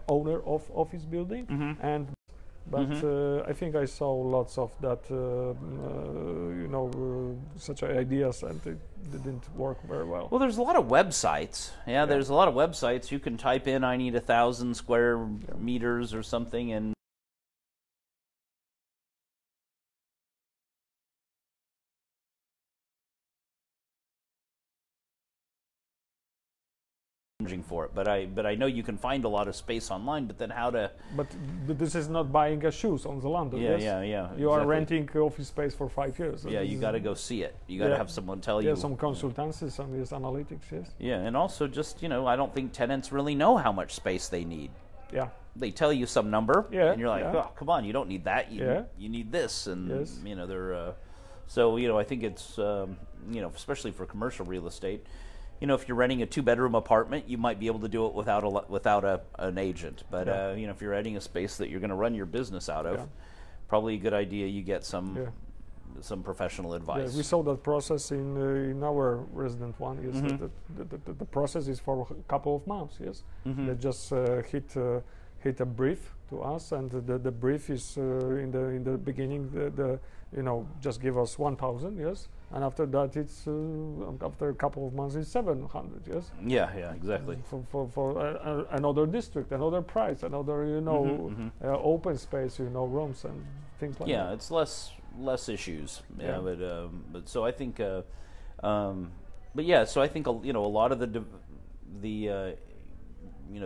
owner of office building but I think I saw lots of that such ideas, and it didn't work very well. Well, there's a lot of websites. Yeah, there's a lot of websites. You can type in I need 1,000 square meters or something, and for it, but I know you can find a lot of space online. But then how to? But this is not buying a shoes on the London. Yeah, yes? You are renting office space for 5 years. Yeah, you got to go see it. You got to have someone tell you. Yeah, some consultancy, some analytics. Yes. Yeah, and also just I don't think tenants really know how much space they need. Yeah. They tell you some number, and you're like, oh, come on, you don't need that. You need this, and they're. So I think it's especially for commercial real estate. If you're renting a 2-bedroom apartment, you might be able to do it without an agent. But if you're renting a space that you're going to run your business out of, probably a good idea you get some some professional advice. Yeah, we saw that process in our resident one. Yes, the process is for a couple of months. Yes, they just hit a brief to us, and the brief is in the beginning just give us 1,000. Yes, and after that it's after a couple of months it's 700. Yes. Yeah, exactly. For another district, another price, another open space, rooms and things like that. Yeah, it's less issues. Yeah, but so I think, but yeah, so I think a lot of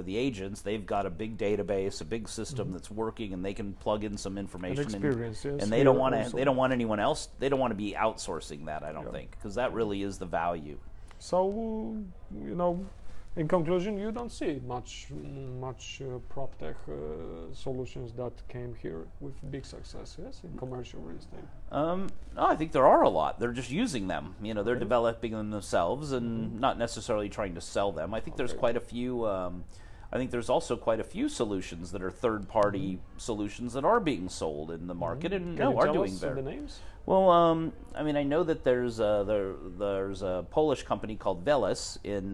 the agents, they've got a big database, a big system that's working, and they can plug in some information. And experience, yes. And they don't want anyone else. They don't want to be outsourcing that. I don't think, because that really is the value. So in conclusion, you don't see much prop tech solutions that came here with big success, yes, in commercial real estate. No, I think there are a lot. They're just using them. They're developing them themselves and not necessarily trying to sell them. I think there's quite a few. I think there's also quite a few solutions that are third-party solutions that are being sold in the market and are doing better. The names? Well, I mean, I know that there's a Polish company called Veles in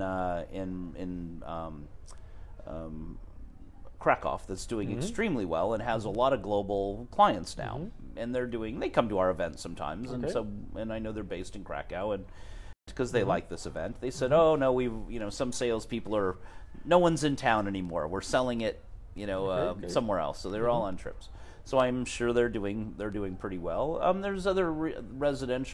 Krakow that's doing extremely well and has a lot of global clients now, and they come to our events sometimes, and I know they're based in Krakow, and because they like this event, they said, oh no, some salespeople no one's in town anymore. We're selling it, somewhere else. So they're all on trips. So I'm sure they're doing pretty well. There's other residential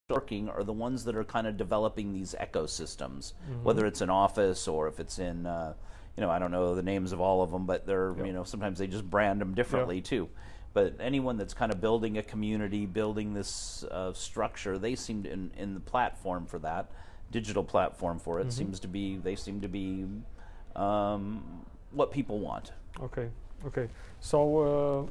working are the ones that are kind of developing these ecosystems, whether it's an office or if it's in, I don't know the names of all of them, but they're, sometimes they just brand them differently too. But anyone that's kind of building a community, building this structure, they seem to, in the platform for that, digital platform for it, they seem to be what people want. Okay. So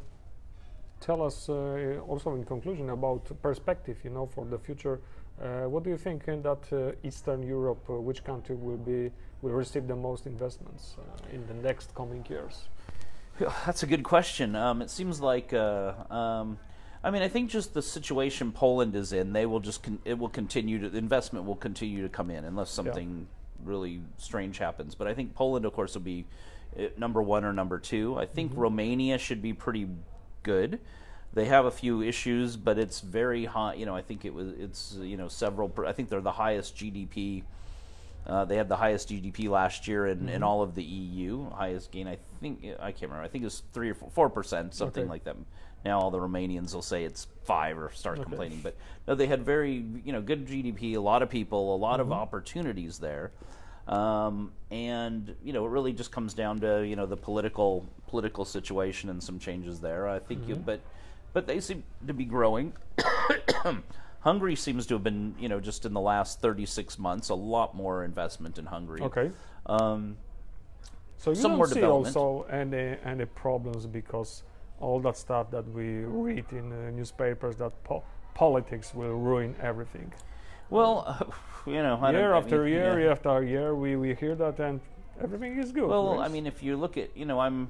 tell us also in conclusion about perspective, for the future. What do you think in that Eastern Europe, which country will receive the most investments in the next coming years? That's a good question. It seems like, I think just the situation Poland is in, the investment will continue to come in unless something really strange happens. But I think Poland, of course, will be number one or number two. I think Romania should be pretty good. They have a few issues, but it's very high. I think several. I think they're the highest GDP. They had the highest GDP last year in all of the EU. Highest gain, I can't remember. I think it was 3 or 4%, something like that. Now all the Romanians will say it's 5 or start complaining. But no, they had very good GDP, a lot of people, a lot of opportunities there. And it really just comes down to the political situation and some changes there. I think, but they seem to be growing. Hungary seems to have been, just in the last 36 months, a lot more investment in Hungary. Okay. So you don't see also any problems because all that stuff that we read in newspapers that politics will ruin everything. Well, year after year, we hear that, and everything is good. Well, right? I mean, if you look at, I'm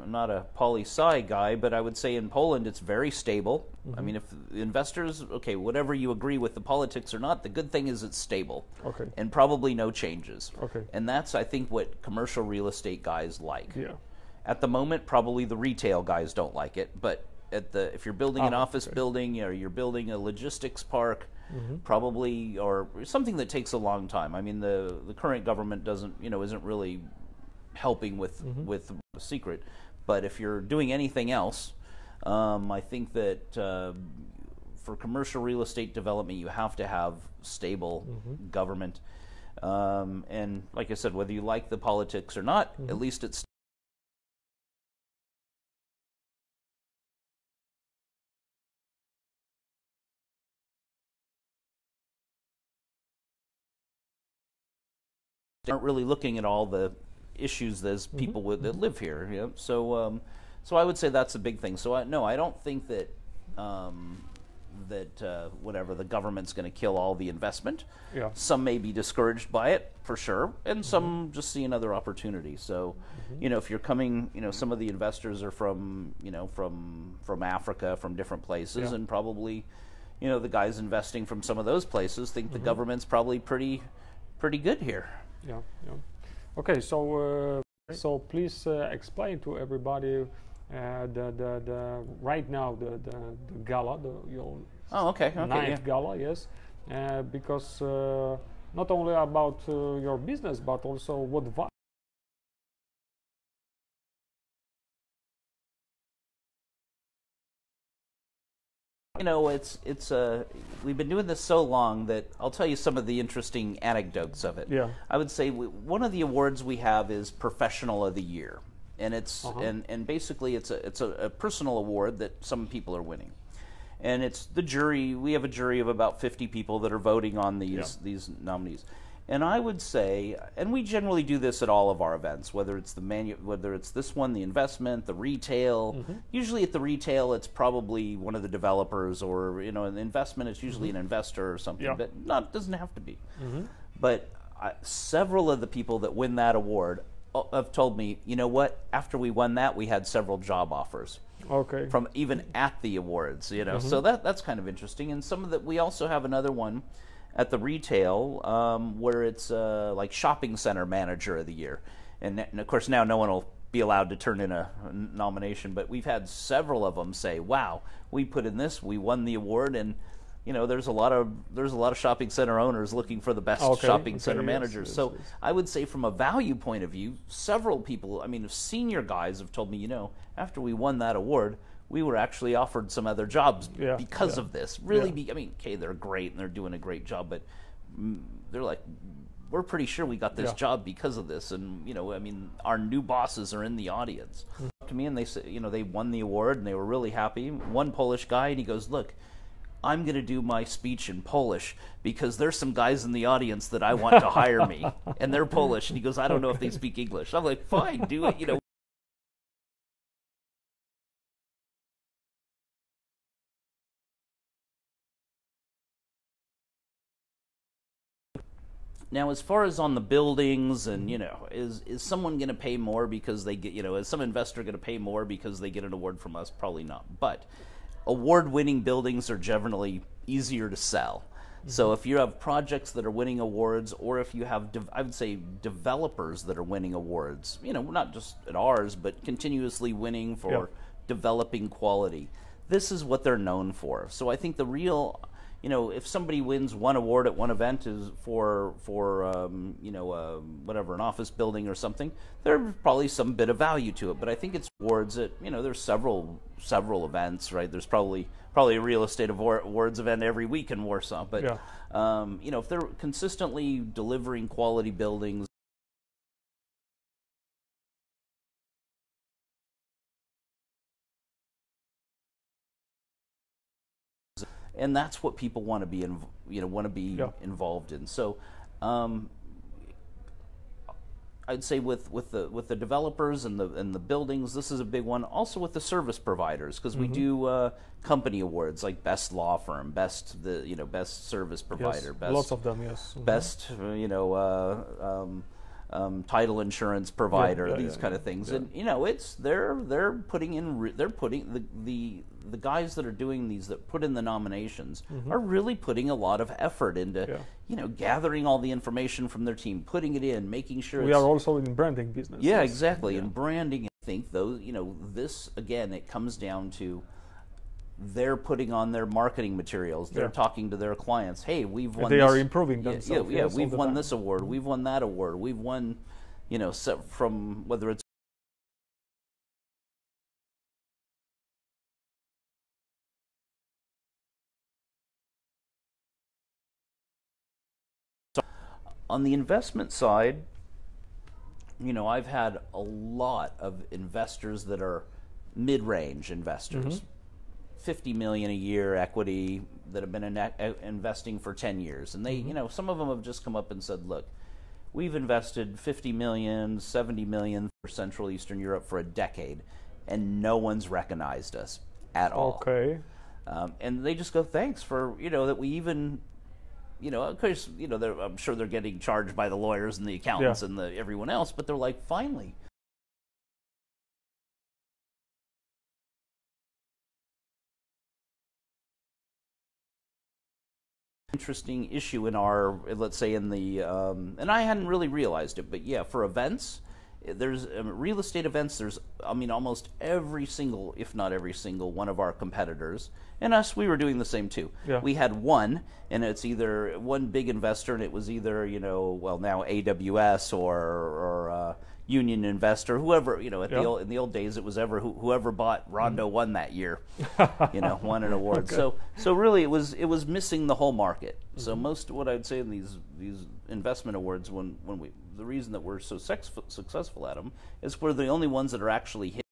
not a poli-sci guy, but I would say in Poland it's very stable. I mean, if investors, whatever you agree with the politics or not, the good thing is it's stable. Okay. And probably no changes. Okay. And that's, I think, what commercial real estate guys like. Yeah. At the moment, probably the retail guys don't like it, but if you're building an office building or you're building a logistics park, probably, or something that takes a long time. I mean, the current government isn't really helping with the secret. But if you're doing anything else, I think that for commercial real estate development, you have to have stable government. And like I said, whether you like the politics or not, at least it's aren't really looking at all the issues as people that live here. So I would say that's a big thing. So I don't think that whatever, the government's going to kill all the investment. Yeah. Some may be discouraged by it, for sure, and some just see another opportunity. So, if you're coming, some of the investors are from Africa, from different places, and probably, the guys investing from some of those places think the government's probably pretty good here. Yeah. Okay, so please explain to everybody the right now the Gala, your ninth Gala, yes, because not only about your business but also what we've been doing this so long that I'll tell you some of the interesting anecdotes of it. Yeah. I would say one of the awards we have is Professional of the Year, and it's and basically it's a personal award that some people are winning, and it's the jury. We have a jury of about 50 people that are voting on these nominees. And I would say, and we generally do this at all of our events, whether it's whether it's this one, the investment, the retail. Usually at the retail, it's probably one of the developers, or in the investment, it's usually an investor or something. But doesn't have to be. But several of the people that win that award have told me, you know what? After we won that, we had several job offers. Okay. From even at the awards, So that's kind of interesting. And some of that, we also have another one at the retail, where it's like shopping center manager of the year, and of course now no one will be allowed to turn in a nomination, but we've had several of them say, "Wow, we put in this, we won the award," and there's a lot of shopping center owners looking for the best shopping center managers. So I would say from a value point of view, several people, senior guys have told me, after we won that award, we were actually offered some other jobs because of this. Really, okay, they're great and they're doing a great job, but they're like, we're pretty sure we got this job because of this. And, our new bosses are in the audience. To me, and they say, they won the award and they were really happy. One Polish guy, and he goes, look, I'm going to do my speech in Polish because there's some guys in the audience that I want to hire me, and they're Polish. And he goes, I don't know if they speak English. I'm like, fine, do it, Now, as far as on the buildings, and is someone going to pay more because they get, is some investor going to pay more because they get an award from us? Probably not. But award-winning buildings are generally easier to sell. So if you have projects that are winning awards, or if you have, I would say, developers that are winning awards, not just at ours, but continuously winning for developing quality, this is what they're known for. So I think the real, if somebody wins one award at one event is for whatever, an office building or something, there's probably some bit of value to it. But I think it's awards that, there's several events, right? There's probably a real estate awards event every week in Warsaw. But if they're consistently delivering quality buildings, and that's what people want to be, involved in. So, I'd say with the developers and the buildings, this is a big one. Also with the service providers, because we do company awards like best law firm, best service provider, best, lots of them, best title insurance provider, these kind of things, and it's they're putting the guys that are doing these, that put in the nominations, are really putting a lot of effort into gathering all the information from their team, putting it in, making sure we are also in branding business. Yeah, exactly. And branding, I think those, this again, it comes down to they're putting on their marketing materials. They're talking to their clients. Hey, we've won. They are improving themselves. We've won this award. We've won that award. We've won, from whether it's on the investment side. I've had a lot of investors that are mid-range investors. 50 million a year equity that have been investing for 10 years. And they, some of them have just come up and said, look, we've invested 50 million, 70 million for Central Eastern Europe for a decade, and no one's recognized us at all. Okay. And they just go, thanks for, that we even, of course, I'm sure they're getting charged by the lawyers and the accountants and everyone else, but they're like, finally. Interesting issue in our, let's say in the, and I hadn't really realized it, but yeah, for events, there's real estate events, there's, almost every single, if not every single one of our competitors, and us, we were doing the same too. Yeah. We had one, and it's either one big investor, and it was either, well, now AWS or Union Investor, whoever, in the old days, it was whoever bought Rondo won that year, won an award. Okay. So really, it was missing the whole market. So most of what I'd say in these investment awards, the reason that we're so successful at them is we're the only ones that are actually hit.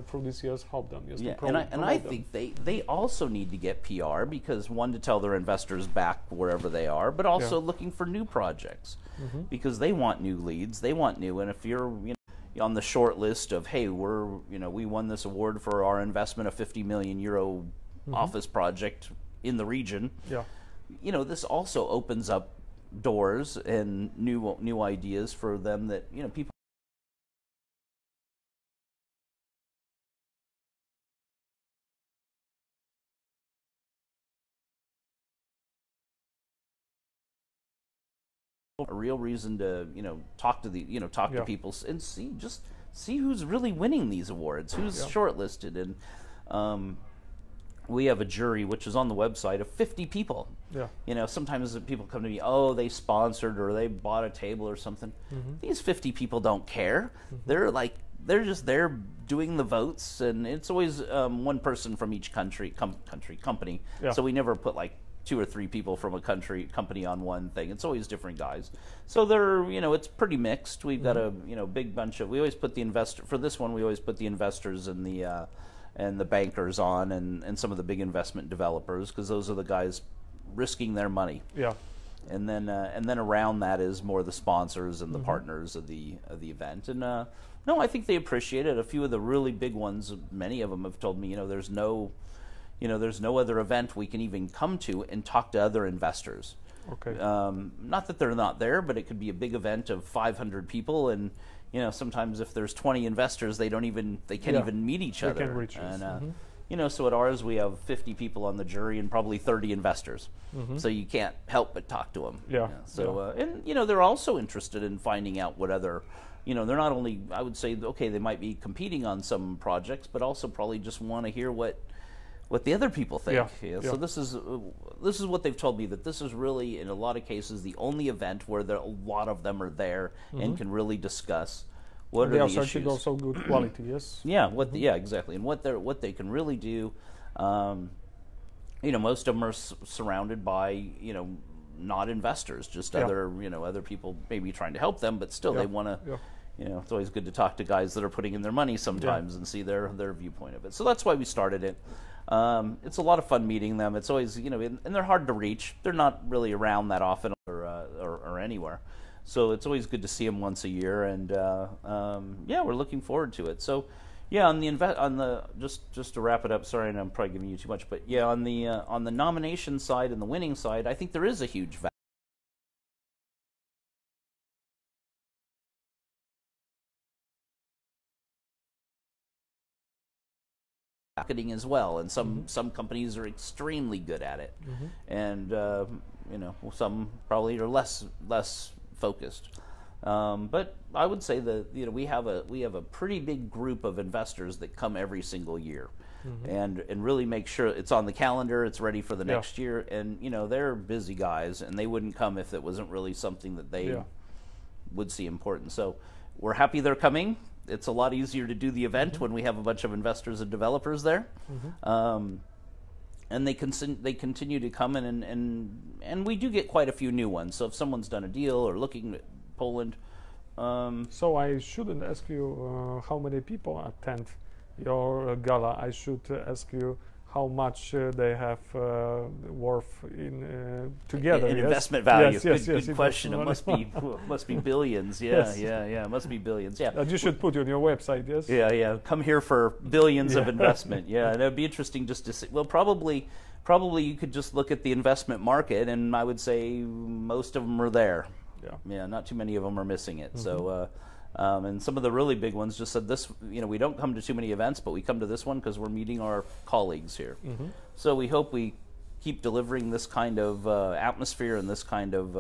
For this year's help them. Yes, yeah, and I think they also need to get PR because one, to tell their investors back wherever they are, but also looking for new projects because they want new leads, they want new, and if you're on the short list of, hey, we won this award for our investment, a 50 million euro office project in the region. Yeah, this also opens up doors and new ideas for them that people. A real reason to talk to to people and see who's really winning these awards, who's shortlisted, and we have a jury which is on the website of 50 people. Yeah, sometimes people come to me, oh, they sponsored or they bought a table or something. These 50 people don't care. They're just there doing the votes, and it's always one person from each company. So we never put like 2 or 3 people from a company on one thing. It's always different guys. So they're, it's pretty mixed. We've got a, big bunch of, we always put the investor, for this one, we always put the investors and the bankers on and some of the big investment developers, because those are the guys risking their money. Yeah. And then around that is more the sponsors and the partners of the event. And no, I think they appreciate it. A few of the really big ones, many of them have told me, there's no other event we can even come to and talk to other investors. Okay. Not that they're not there, but it could be a big event of 500 people, and sometimes if there's 20 investors, they can't even meet each other. They can reach us. And so at ours we have 50 people on the jury and probably 30 investors. So you can't help but talk to them. Yeah. And they're also interested in finding out what other. They're not only, I would say, okay, they might be competing on some projects, but also probably just want to hear what the other people think. So this is what they've told me, that this is really, in a lot of cases, the only event where a lot of them are there and can really discuss what are the issues. They are searching also good quality, yes. Yeah, exactly, and what they can really do. Most of them are surrounded by not investors, just other people maybe trying to help them, but still they want to. It's always good to talk to guys that are putting in their money sometimes and see their viewpoint of it. So that's why we started it. It's a lot of fun meeting them. It's always, and they're hard to reach. They're not really around that often or anywhere. So it's always good to see them once a year. And we're looking forward to it. So on the just to wrap it up. Sorry, and I'm probably giving you too much, but on the nomination side and the winning side, I think there is a huge value. Marketing as well, and some companies are extremely good at it, and some probably are less focused. But I would say that we have a pretty big group of investors that come every single year, and really make sure it's on the calendar, it's ready for the next year, and they're busy guys, and they wouldn't come if it wasn't really something that they would see important. So we're happy they're coming. It's a lot easier to do the event when we have a bunch of investors and developers there, and they continue to come in, and we do get quite a few new ones. So if someone's done a deal or looking at Poland, so I shouldn't ask you how many people attend your gala. I should ask you how much they have worth in together. In yes? investment value. Yes, Good question. It must be billions. Yeah, Yes. yeah. It must be billions. Yeah. That you should put on your website. Yes. Yeah. Come here for billions of Yeah. investment. Yeah, and it'd be interesting just to see. Well, probably you could just look at the investment market, and I would say most of them are there. Yeah. Not too many of them are missing it. So. And some of the really big ones just said this, we don't come to too many events, but we come to this one because we're meeting our colleagues here. So we hope we keep delivering this kind of atmosphere and this kind of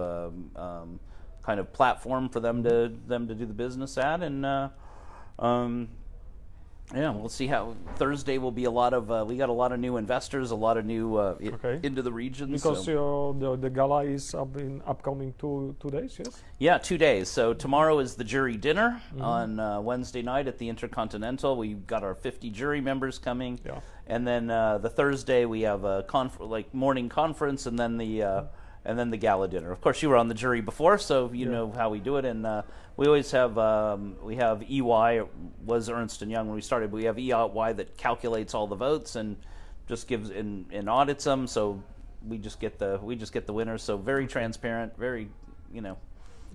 platform for them to do the business at. And yeah, we'll see how Thursday will be a lot of. We got a lot of new investors, a lot of new into the region. Because the gala is upcoming 2 days, yes. Yeah, 2 days. So tomorrow is the jury dinner on Wednesday night at the Intercontinental. We've got our 50 jury members coming, and then the Thursday we have a morning conference, and then the gala dinner. Of course, you were on the jury before, so you know how we do it. And we always have EY. It was Ernst & Young when we started, but we have EY that calculates all the votes and just gives and audits them. So we just get the winners. So very transparent, very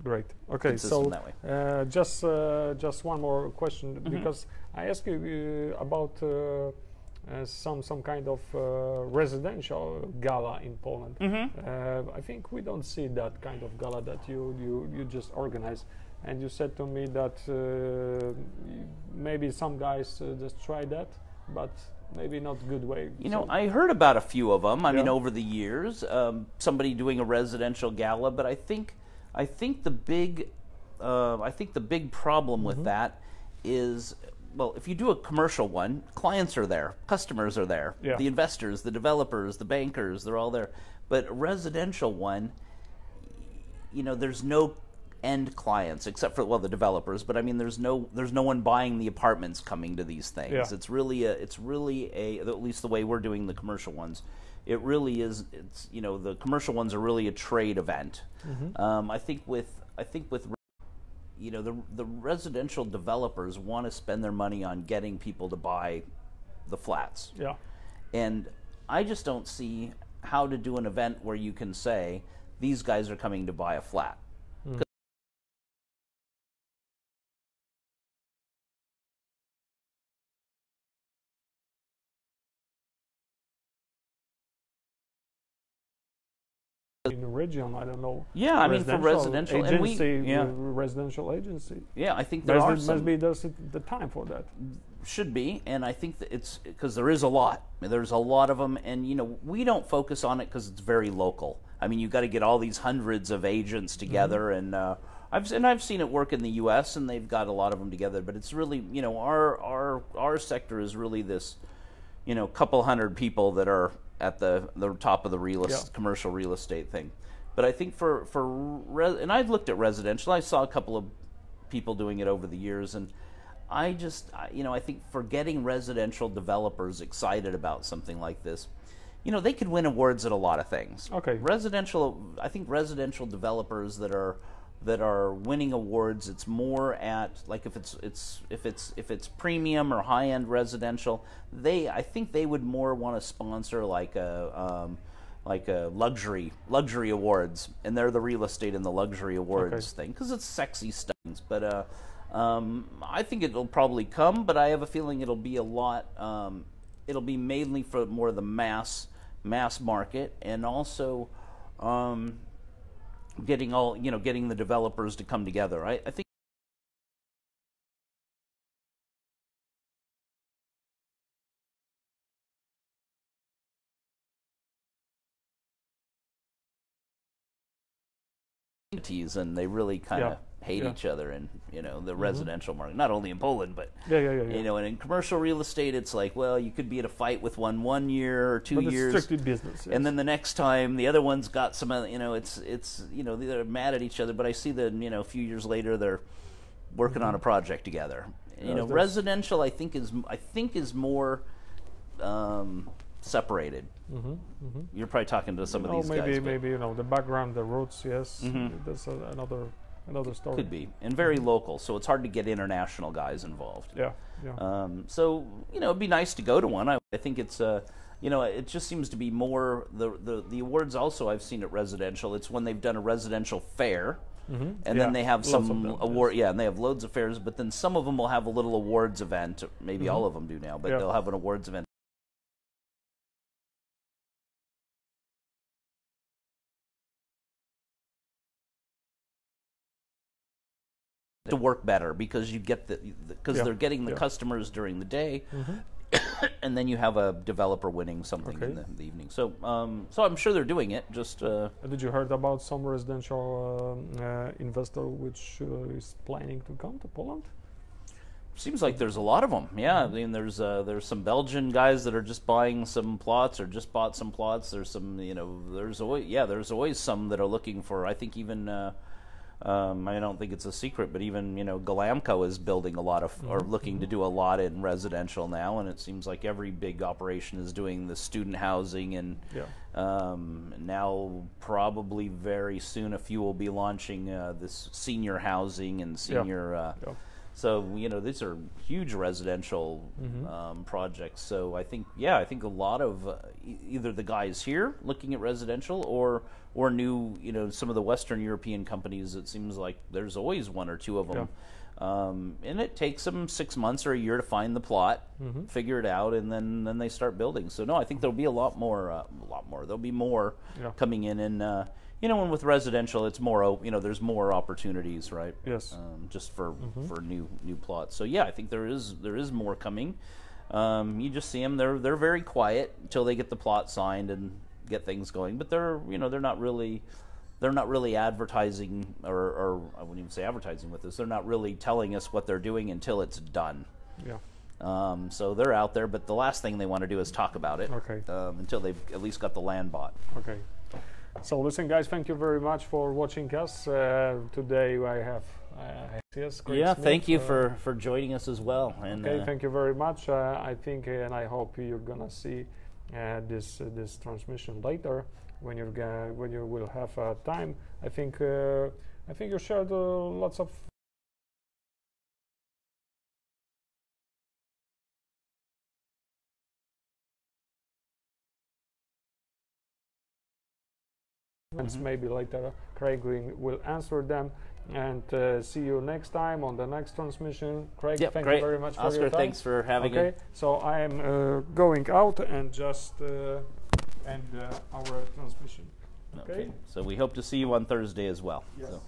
Great. Okay, so that way. just one more question, because I asked you about some kind of residential gala in Poland. I think we don't see that kind of gala that you just organize. And you said to me that maybe some guys just try that, but maybe not good way. I heard about a few of them. I mean, over the years, somebody doing a residential gala. But I think the big problem with that is, well, if you do a commercial one, clients are there, customers are there, the investors, the developers, the bankers, they're all there. But a residential one, there's no end clients except for the developers. But I mean, there's no one buying the apartments coming to these things. It's really a at least the way we're doing the commercial ones. It really is. The commercial ones are really a trade event. I think with the residential developers want to spend their money on getting people to buy the flats. And I just don't see how to do an event where you can say these guys are coming to buy a flat. In the region, I don't know. Yeah, I mean, for residential agency, residential agency. Yeah, I think there must be the time for that. Should be, and I think that it's because there is a lot. There's a lot of them, and we don't focus on it because it's very local. I mean, you've got to get all these hundreds of agents together, and I've seen it work in the U.S. and they've got a lot of them together. But it's really, our sector is really this, couple hundred people that are at the top of the commercial real estate thing. But I think and I've looked at residential. I saw a couple of people doing it over the years, and I think for getting residential developers excited about something like this, they could win awards at a lot of things. Okay. I think residential developers that are winning awards, it's more at, like, if it's premium or high end residential, I think they would more want to sponsor like a luxury awards, and they're the real estate and the luxury awards thing because it's sexy stuff. But I think it'll probably come, but I have a feeling it'll be a lot. It'll be mainly for more of the mass market, and also getting the developers to come together. I think and they really kind of hate each other in the residential market, not only in Poland, but and in commercial real estate, it's like, well, you could be at a fight with one year or 2 years, it's strictly business, and then the next time the other one's got some, they're mad at each other. But I see that a few years later they're working on a project together. Residential, I think is more separated. You're probably talking to some of these guys. Maybe the background, the roots. Yes, that's another story. Could be, and very local, so it's hard to get international guys involved. Yeah. So it'd be nice to go to one. I think it's you know, it just seems to be more the awards. Also, I've seen at residential. It's when they've done a residential fair, and then they have some award. Yeah, and they have loads of fairs. But then some of them will have a little awards event. Maybe all of them do now, but they'll have an awards event to work better, because you get they're getting the customers during the day, and then you have a developer winning something in the evening. So so I'm sure they're doing it. Just did you heard about some residential investor which is planning to come to Poland? Seems like there's a lot of them. Yeah, I mean, there's some Belgian guys that are just buying some plots or just bought some plots. There's some, you know, there's always some that are looking for. I think even. I don't think it's a secret, but even, you know, Galamco is building a lot of, or looking to do a lot in residential now, and it seems like every big operation is doing the student housing, and now probably very soon a few will be launching this senior housing and senior. So, you know, these are huge residential projects. So I think a lot of either the guys here looking at residential or new, you know, some of the Western European companies. It seems like there's always one or two of them, and it takes them 6 months or a year to find the plot, figure it out, and then they start building. So no, I think there'll be a lot more. There'll be more coming in, and you know, and with residential, it's more, you know, there's more opportunities, right? Yes. Just for new plots. So yeah, I think there is more coming. You just see them; they're very quiet until they get the plot signed and get things going. But they're not really advertising, or I wouldn't even say advertising with this. They're not really telling us what they're doing until it's done. Yeah. So they're out there, but the last thing they want to do is talk about it. Okay. Until they've at least got the land bought. Okay. So listen, guys, thank you very much for watching us. Today I have yes, Craig Smith, thank you for joining us as well. And, okay, thank you very much. I think and I hope you're gonna see this transmission later when you will have time. I think you shared lots of maybe later Craig will answer them, and see you next time on the next transmission. Craig, thank you very much for Oskar, your time. thanks for having me. So I am going out and just end our transmission. Okay, so we hope to see you on Thursday as well. Yes. So.